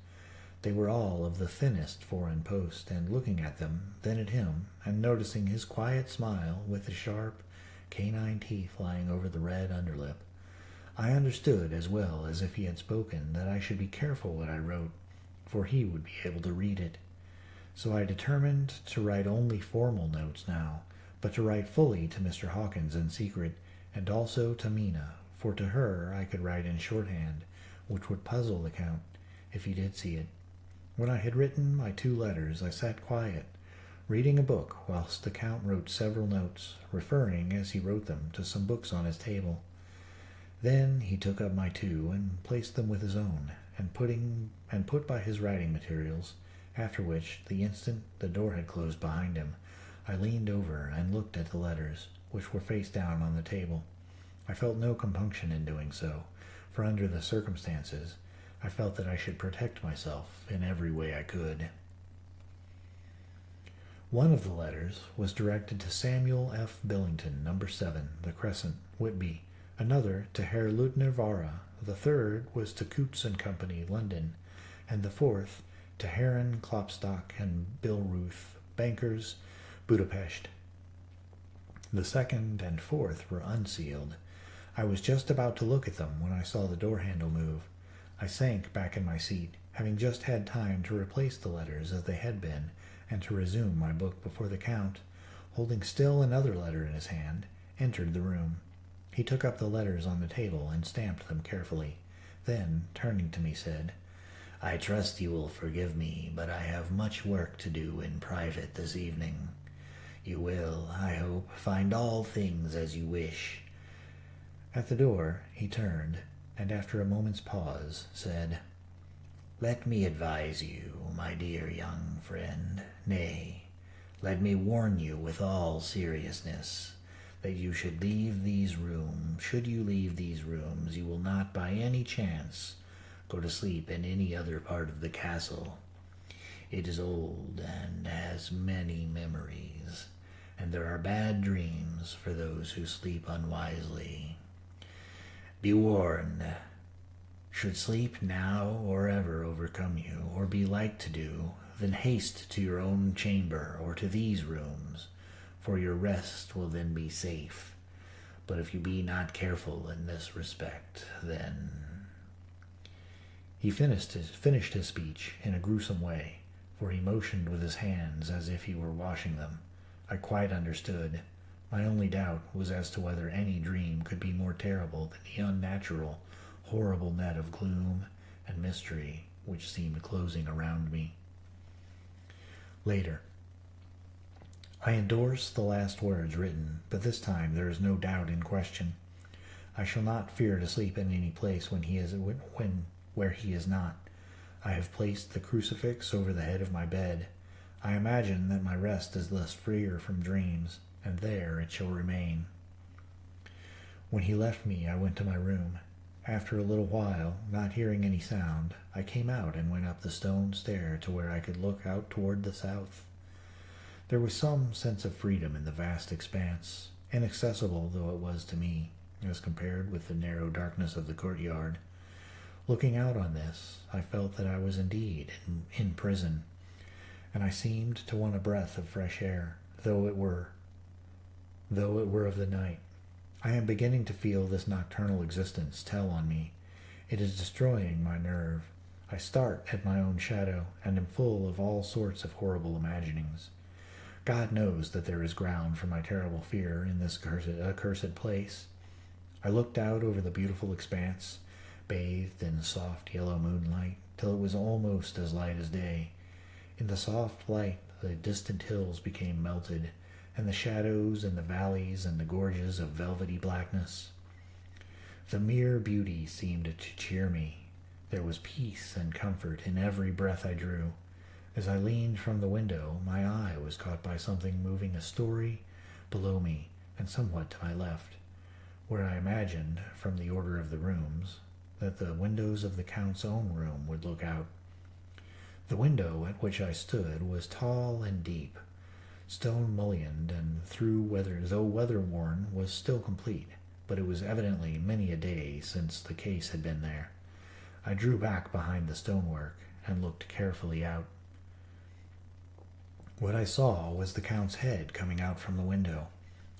They were all of the thinnest foreign post, and looking at them, then at him, and noticing his quiet smile with the sharp, canine teeth lying over the red underlip, I understood as well as if he had spoken that I should be careful what I wrote, for he would be able to read it. So I determined to write only formal notes now, but to write fully to Mr. Hawkins in secret, and also to Mina, for to her I could write in shorthand, which would puzzle the Count, if he did see it. When I had written my 2 letters, I sat quiet, reading a book, whilst the Count wrote several notes, referring, as he wrote them, to some books on his table. Then he took up my 2 and placed them with his own, and put by his writing materials, after which, the instant the door had closed behind him, I leaned over and looked at the letters, which were face down on the table. I felt no compunction in doing so, for under the circumstances, I felt that I should protect myself in every way I could. One of the letters was directed to Samuel F. Billington, No. 7, The Crescent, Whitby, another to Herr Lieutenant Vara, the third was to Coutts and Company, London, and the fourth to Heron, Klopstock, and Billruth, bankers, Budapest. The second and fourth were unsealed. I was just about to look at them when I saw the door handle move. I sank back in my seat, having just had time to replace the letters as they had been, and to resume my book before the Count, holding still another letter in his hand, entered the room. He took up the letters on the table and stamped them carefully. Then, turning to me, said, I trust you will forgive me, but I have much work to do in private this evening. You will, I hope, find all things as you wish. At the door he turned, and after a moment's pause, said, Let me advise you, my dear young friend, nay, let me warn you with all seriousness, that you should leave these rooms. Should you leave these rooms, you will not by any chance go to sleep in any other part of the castle. It is old and has many memories, and there are bad dreams for those who sleep unwisely. Be warned. Should sleep now or ever overcome you, or be like to do, then haste to your own chamber or to these rooms, for your rest will then be safe. But if you be not careful in this respect, then... He finished his speech in a gruesome way, for he motioned with his hands as if he were washing them. I quite understood. My only doubt was as to whether any dream could be more terrible than the unnatural, horrible net of gloom and mystery which seemed closing around me. Later. I endorse the last words written, but this time there is no doubt in question. I shall not fear to sleep in any place where he is not. I have placed the crucifix over the head of my bed. I imagine that my rest is thus freer from dreams, and there it shall remain. When he left me, I went to my room. After a little while, not hearing any sound, I came out and went up the stone stair to where I could look out toward the south. There was some sense of freedom in the vast expanse, inaccessible though it was to me, as compared with the narrow darkness of the courtyard. Looking out on this, I felt that I was indeed in prison, and I seemed to want a breath of fresh air, though it were of the night. I am beginning to feel this nocturnal existence tell on me. It is destroying my nerve. I start at my own shadow, and am full of all sorts of horrible imaginings. God knows that there is ground for my terrible fear in this accursed place. I looked out over the beautiful expanse, bathed in soft yellow moonlight, till it was almost as light as day. In the soft light, the distant hills became melted, and the shadows and the valleys and the gorges of velvety blackness. The mere beauty seemed to cheer me. There was peace and comfort in every breath I drew. As I leaned from the window, my eye was caught by something moving a story below me and somewhat to my left, where I imagined, from the order of the rooms, that the windows of the Count's own room would look out. The window at which I stood was tall and deep, stone-mullioned, and though weather-worn, was still complete, but it was evidently many a day since the case had been there. I drew back behind the stonework and looked carefully out. What I saw was the Count's head coming out from the window.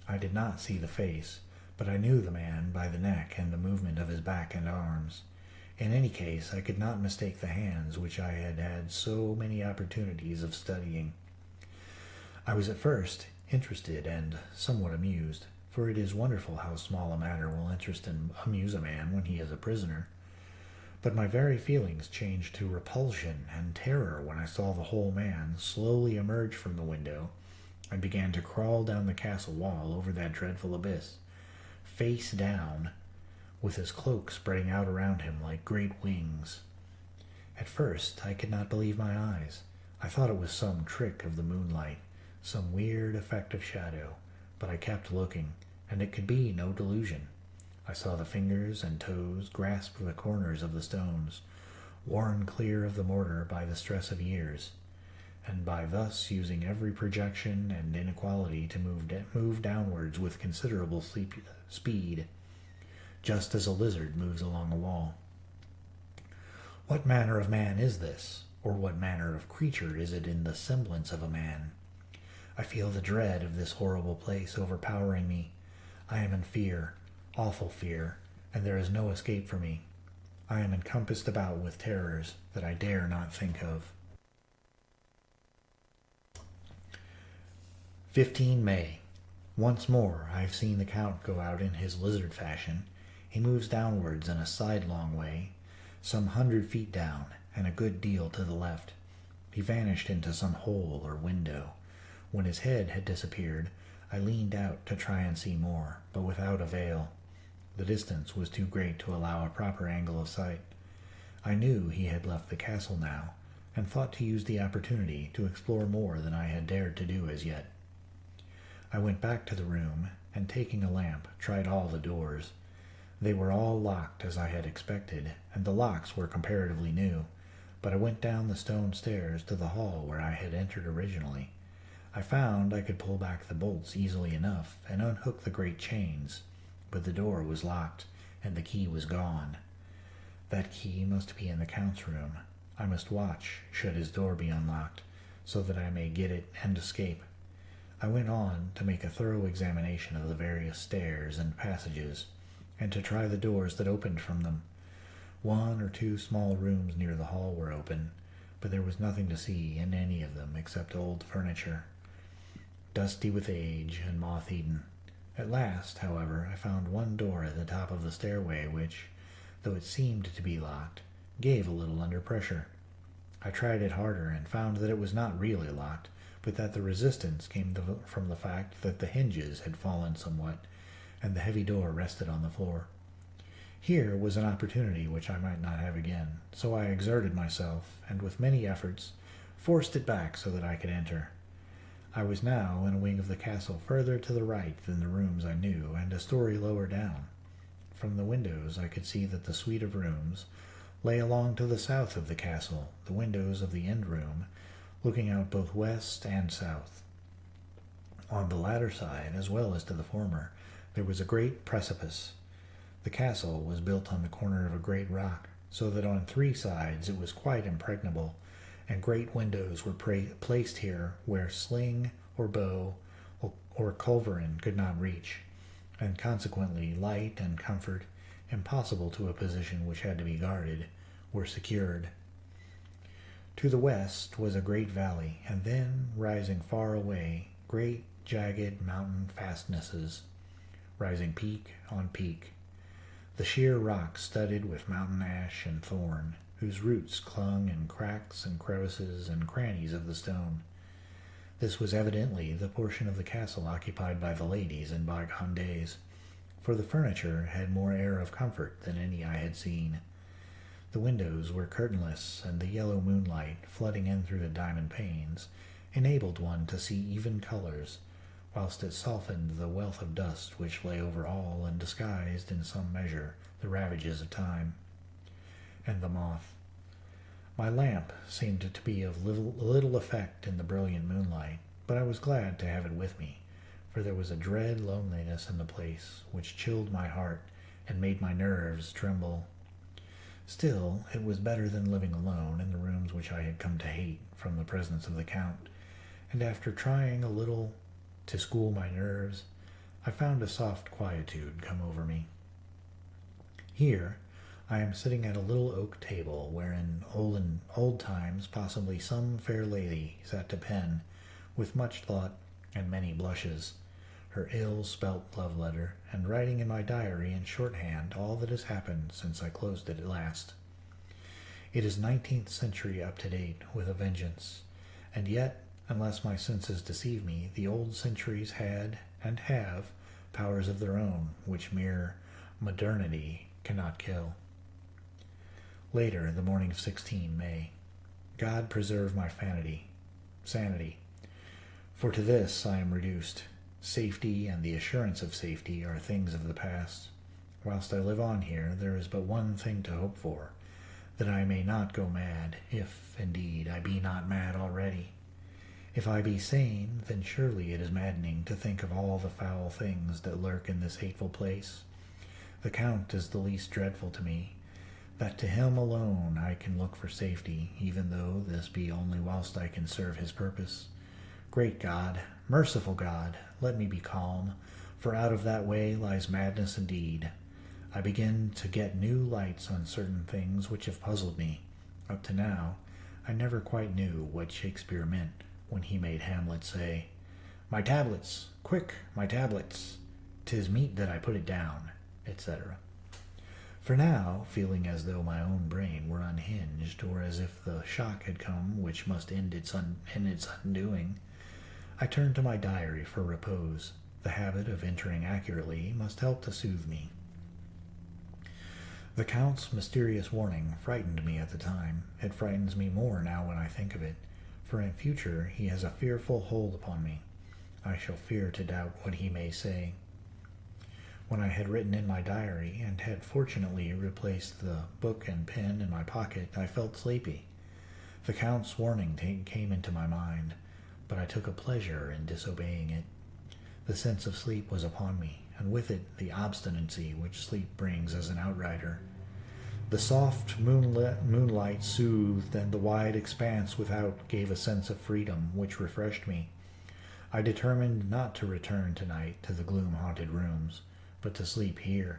I did not see the face, but I knew the man by the neck and the movement of his back and arms. In any case, I could not mistake the hands which I had had so many opportunities of studying. I was at first interested and somewhat amused, for it is wonderful how small a matter will interest and amuse a man when he is a prisoner. But my very feelings changed to repulsion and terror when I saw the whole man slowly emerge from the window and began to crawl down the castle wall over that dreadful abyss, face down, with his cloak spreading out around him like great wings. At first I could not believe my eyes. I thought it was some trick of the moonlight, some weird effect of shadow, but I kept looking, and it could be no delusion. I saw the fingers and toes grasp the corners of the stones, worn clear of the mortar by the stress of years, and by thus using every projection and inequality to move downwards with considerable speed, just as a lizard moves along a wall. What manner of man is this, or what manner of creature is it in the semblance of a man? I feel the dread of this horrible place overpowering me. I am in fear, awful fear, and there is no escape for me. I am encompassed about with terrors that I dare not think of. 15 May. Once more I have seen the Count go out in his lizard fashion. He moves downwards in a sidelong way, some 100 feet down, and a good deal to the left. He vanished into some hole or window. When his head had disappeared, I leaned out to try and see more, but without avail. The distance was too great to allow a proper angle of sight. I knew he had left the castle now, and thought to use the opportunity to explore more than I had dared to do as yet. I went back to the room, and taking a lamp, tried all the doors. They were all locked as I had expected, and the locks were comparatively new, but I went down the stone stairs to the hall where I had entered originally. I found I could pull back the bolts easily enough and unhook the great chains, but the door was locked, and the key was gone. That key must be in the Count's room. I must watch, should his door be unlocked, so that I may get it and escape. I went on to make a thorough examination of the various stairs and passages, and to try the doors that opened from them. 1 or 2 small rooms near the hall were open, but there was nothing to see in any of them except old furniture, dusty with age and moth-eaten. At last, however, I found one door at the top of the stairway which, though it seemed to be locked, gave a little under pressure. I tried it harder and found that it was not really locked, but that the resistance came from the fact that the hinges had fallen somewhat, and the heavy door rested on the floor. Here was an opportunity which I might not have again, so I exerted myself, and with many efforts forced it back so that I could enter. I was now in a wing of the castle further to the right than the rooms I knew, and a story lower down. From the windows I could see that the suite of rooms lay along to the south of the castle, the windows of the end room looking out both west and south. On the latter side, as well as to the former, there was a great precipice. The castle was built on the corner of a great rock, so that on 3 sides it was quite impregnable, and great windows were placed here where sling or bow or culverin could not reach, and consequently light and comfort, impossible to a position which had to be guarded, were secured. To the west was a great valley, and then, rising far away, great jagged mountain fastnesses, rising peak on peak. The sheer rock studded with mountain ash and thorn, whose roots clung in cracks and crevices and crannies of the stone. This was evidently the portion of the castle occupied by the ladies in bygone days, for the furniture had more air of comfort than any I had seen. The windows were curtainless, and the yellow moonlight, flooding in through the diamond panes, enabled one to see even colors, whilst it softened the wealth of dust which lay over all and disguised in some measure the ravages of time. And the moth. My lamp seemed to be of little effect in the brilliant moonlight, but I was glad to have it with me, for there was a dread loneliness in the place which chilled my heart and made my nerves tremble. Still, it was better than living alone in the rooms which I had come to hate from the presence of the Count, and after trying a little to school my nerves, I found a soft quietude come over me. Here I am sitting at a little oak table, where in old times possibly some fair lady sat to pen, with much thought and many blushes, her ill-spelt love letter, and writing in my diary in shorthand all that has happened since I closed it at last. It is 19th century up to date with a vengeance, and yet, unless my senses deceive me, the old centuries had, and have, powers of their own, which mere modernity cannot kill. Later, the morning of 16 May. God preserve my sanity. For to this I am reduced. Safety and the assurance of safety are things of the past. Whilst I live on here, there is but one thing to hope for, that I may not go mad, if, indeed, I be not mad already. If I be sane, then surely it is maddening to think of all the foul things that lurk in this hateful place. The Count is the least dreadful to me, that to him alone I can look for safety, even though this be only whilst I can serve his purpose. Great God, merciful God, let me be calm, for out of that way lies madness indeed. I begin to get new lights on certain things which have puzzled me. Up to now, I never quite knew what Shakespeare meant when he made Hamlet say, "My tablets, quick, my tablets, 'tis meet that I put it down," etc. For now, feeling as though my own brain were unhinged, or as if the shock had come which must end in its undoing, I turned to my diary for repose. The habit of entering accurately must help to soothe me. The Count's mysterious warning frightened me at the time. It frightens me more now when I think of it, for in future he has a fearful hold upon me. I shall fear to doubt what he may say. When I had written in my diary, and had fortunately replaced the book and pen in my pocket, I felt sleepy. The Count's warning came into my mind, but I took a pleasure in disobeying it. The sense of sleep was upon me, and with it the obstinacy which sleep brings as an outrider. The soft moonlight soothed, and the wide expanse without gave a sense of freedom which refreshed me. I determined not to return tonight to the gloom-haunted rooms, but to sleep here,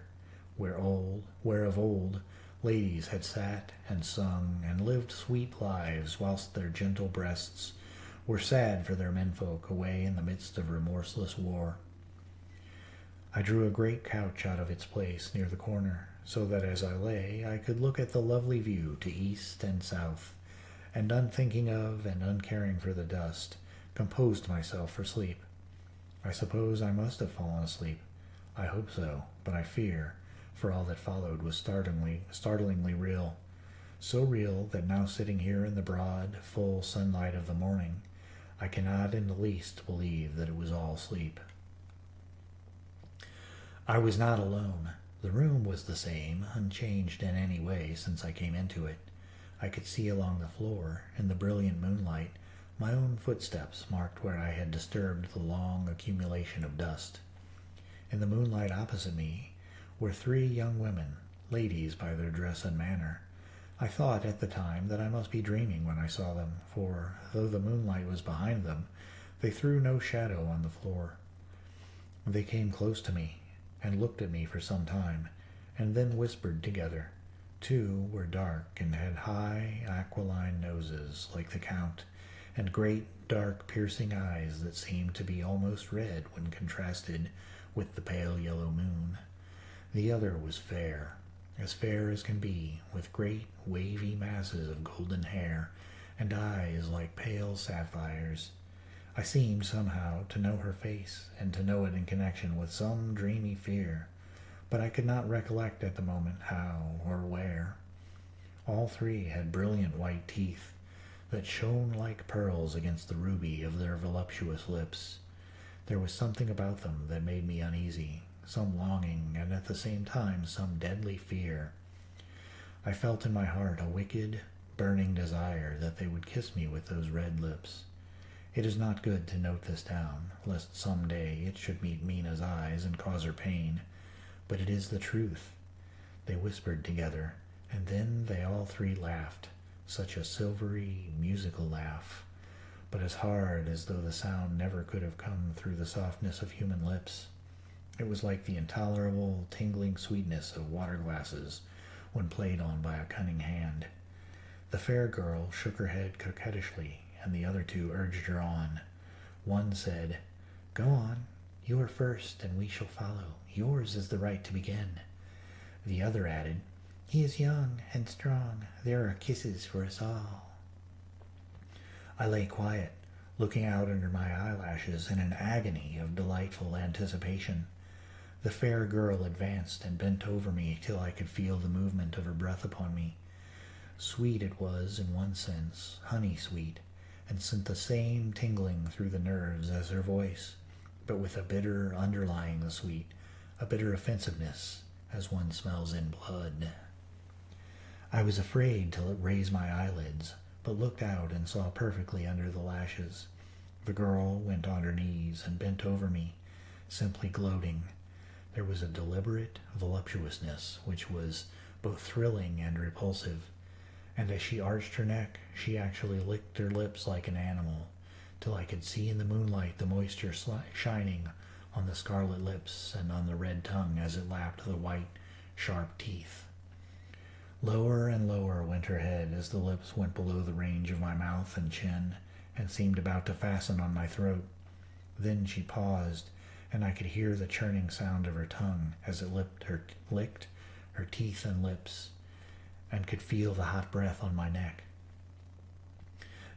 where of old ladies had sat and sung and lived sweet lives, whilst their gentle breasts were sad for their menfolk away in the midst of remorseless war. I drew a great couch out of its place near the corner, so that as I lay I could look at the lovely view to east and south, and unthinking of and uncaring for the dust, composed myself for sleep. I suppose I must have fallen asleep. I hope so, but I fear, for all that followed was startlingly real. So real that now sitting here in the broad, full sunlight of the morning, I cannot in the least believe that it was all sleep. I was not alone. The room was the same, unchanged in any way since I came into it. I could see along the floor, in the brilliant moonlight, my own footsteps marked where I had disturbed the long accumulation of dust. In the moonlight opposite me were 3 young women, ladies by their dress and manner. I thought at the time that I must be dreaming when I saw them, for, though the moonlight was behind them, they threw no shadow on the floor. They came close to me, and looked at me for some time, and then whispered together. 2 were dark, and had high, aquiline noses, like the Count, and great, dark, piercing eyes that seemed to be almost red when contrasted with the pale yellow moon. The other was fair as can be, with great, wavy masses of golden hair, and eyes like pale sapphires. I seemed, somehow, to know her face, and to know it in connection with some dreamy fear, but I could not recollect at the moment how or where. all three had brilliant white teeth that shone like pearls against the ruby of their voluptuous lips. There was something about them that made me uneasy, some longing, and at the same time some deadly fear. I felt in my heart a wicked, burning desire that they would kiss me with those red lips. It is not good to note this down, lest some day it should meet Mina's eyes and cause her pain, but it is the truth. They whispered together, and then they all three laughed, such a silvery, musical laugh, but as hard as though the sound never could have come through the softness of human lips. It was like the intolerable, tingling sweetness of water glasses when played on by a cunning hand. The fair girl shook her head coquettishly, and the other two urged her on. One said, "Go on. You are first, and we shall follow. Yours is the right to begin." The other added, "He is young and strong. There are kisses for us all." I lay quiet, looking out under my eyelashes in an agony of delightful anticipation. The fair girl advanced and bent over me till I could feel the movement of her breath upon me. Sweet it was in one sense, honey-sweet, and sent the same tingling through the nerves as her voice, but with a bitter underlying the sweet, a bitter offensiveness, as one smells in blood. I was afraid to raise my eyelids, but looked out and saw perfectly under the lashes. The girl went on her knees and bent over me, simply gloating. There was a deliberate voluptuousness which was both thrilling and repulsive, and as she arched her neck, she actually licked her lips like an animal, till I could see in the moonlight the moisture shining on the scarlet lips and on the red tongue as it lapped the white, sharp teeth. Lower and lower went her head as the lips went below the range of my mouth and chin, and seemed about to fasten on my throat. Then she paused, and I could hear the churning sound of her tongue as it licked her teeth and lips, and could feel the hot breath on my neck.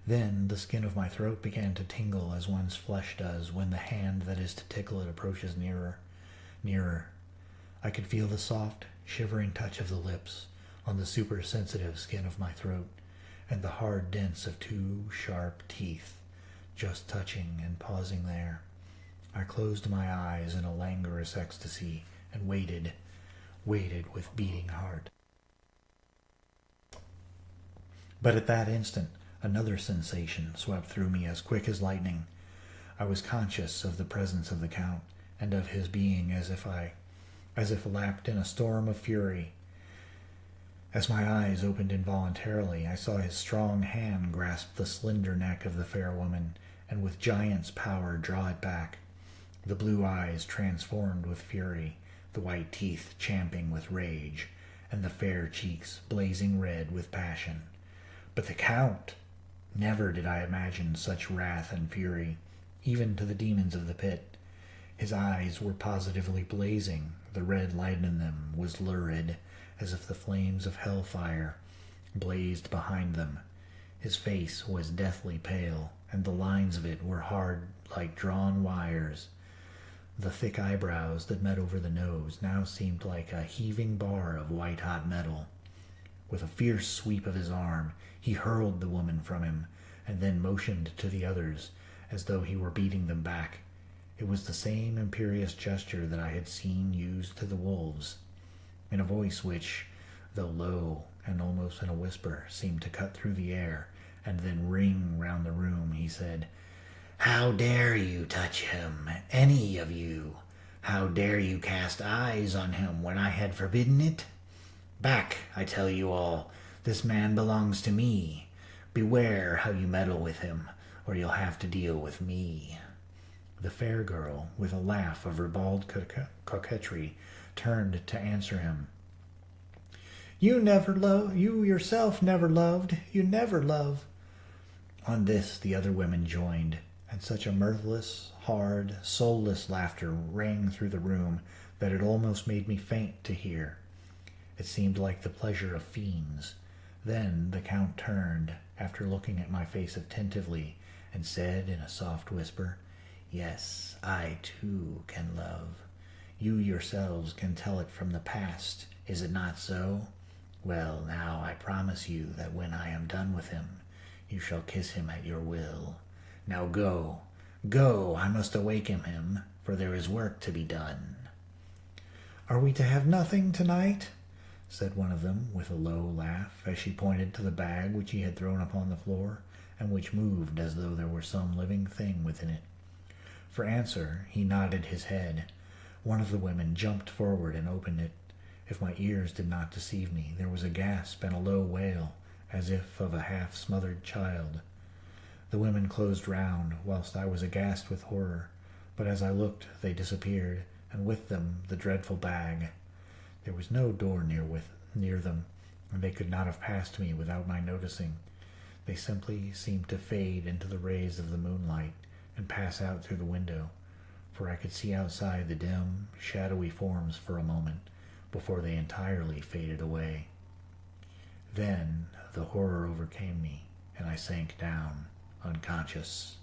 Then the skin of my throat began to tingle as one's flesh does when the hand that is to tickle it approaches nearer. I could feel the soft, shivering touch of the lips on the supersensitive skin of my throat, and the hard dents of two sharp teeth, just touching and pausing there. I closed my eyes in a languorous ecstasy and waited with beating heart. But at that instant, another sensation swept through me as quick as lightning. I was conscious of the presence of the Count, and of his being as if lapped in a storm of fury. As my eyes opened involuntarily, I saw his strong hand grasp the slender neck of the fair woman, and with giant's power draw it back. The blue eyes transformed with fury, the white teeth champing with rage, and the fair cheeks blazing red with passion. But the Count! Never did I imagine such wrath and fury, even to the demons of the pit. His eyes were positively blazing. The red light in them was lurid, as if the flames of hellfire blazed behind them. His face was deathly pale, and the lines of it were hard like drawn wires. The thick eyebrows that met over the nose now seemed like a heaving bar of white-hot metal. With a fierce sweep of his arm, he hurled the woman from him, and then motioned to the others, as though he were beating them back. It was the same imperious gesture that I had seen used to the wolves. In a voice which, though low and almost in a whisper, seemed to cut through the air and then ring round the room, he said, "How dare you touch him, any of you? How dare you cast eyes on him when I had forbidden it? Back, I tell you all. This man belongs to me. Beware how you meddle with him, or you'll have to deal with me." The fair girl, with a laugh of ribald coquetry, turned to answer him. You yourself never loved. You never love." On this the other women joined, and such a mirthless, hard, soulless laughter rang through the room that it almost made me faint to hear. It seemed like the pleasure of fiends. Then the Count turned, after looking at my face attentively, and said in a soft whisper, "Yes, I too can love. You yourselves can tell it from the past, is it not so? Well, now I promise you that when I am done with him, you shall kiss him at your will. Now go, go, I must awaken him, for there is work to be done. Are we to have nothing tonight? Said one of them with a low laugh, as she pointed to the bag which he had thrown upon the floor, and which moved as though there were some living thing within it. For answer, he nodded his head. One of the women jumped forward and opened it. If my ears did not deceive me, there was a gasp and a low wail, as if of a half-smothered child. The women closed round, whilst I was aghast with horror, but as I looked they disappeared, and with them the dreadful bag. There was no door near them, and they could not have passed me without my noticing. They simply seemed to fade into the rays of the moonlight and pass out through the window, for I could see outside the dim, shadowy forms for a moment before they entirely faded away. Then the horror overcame me, and I sank down, unconscious.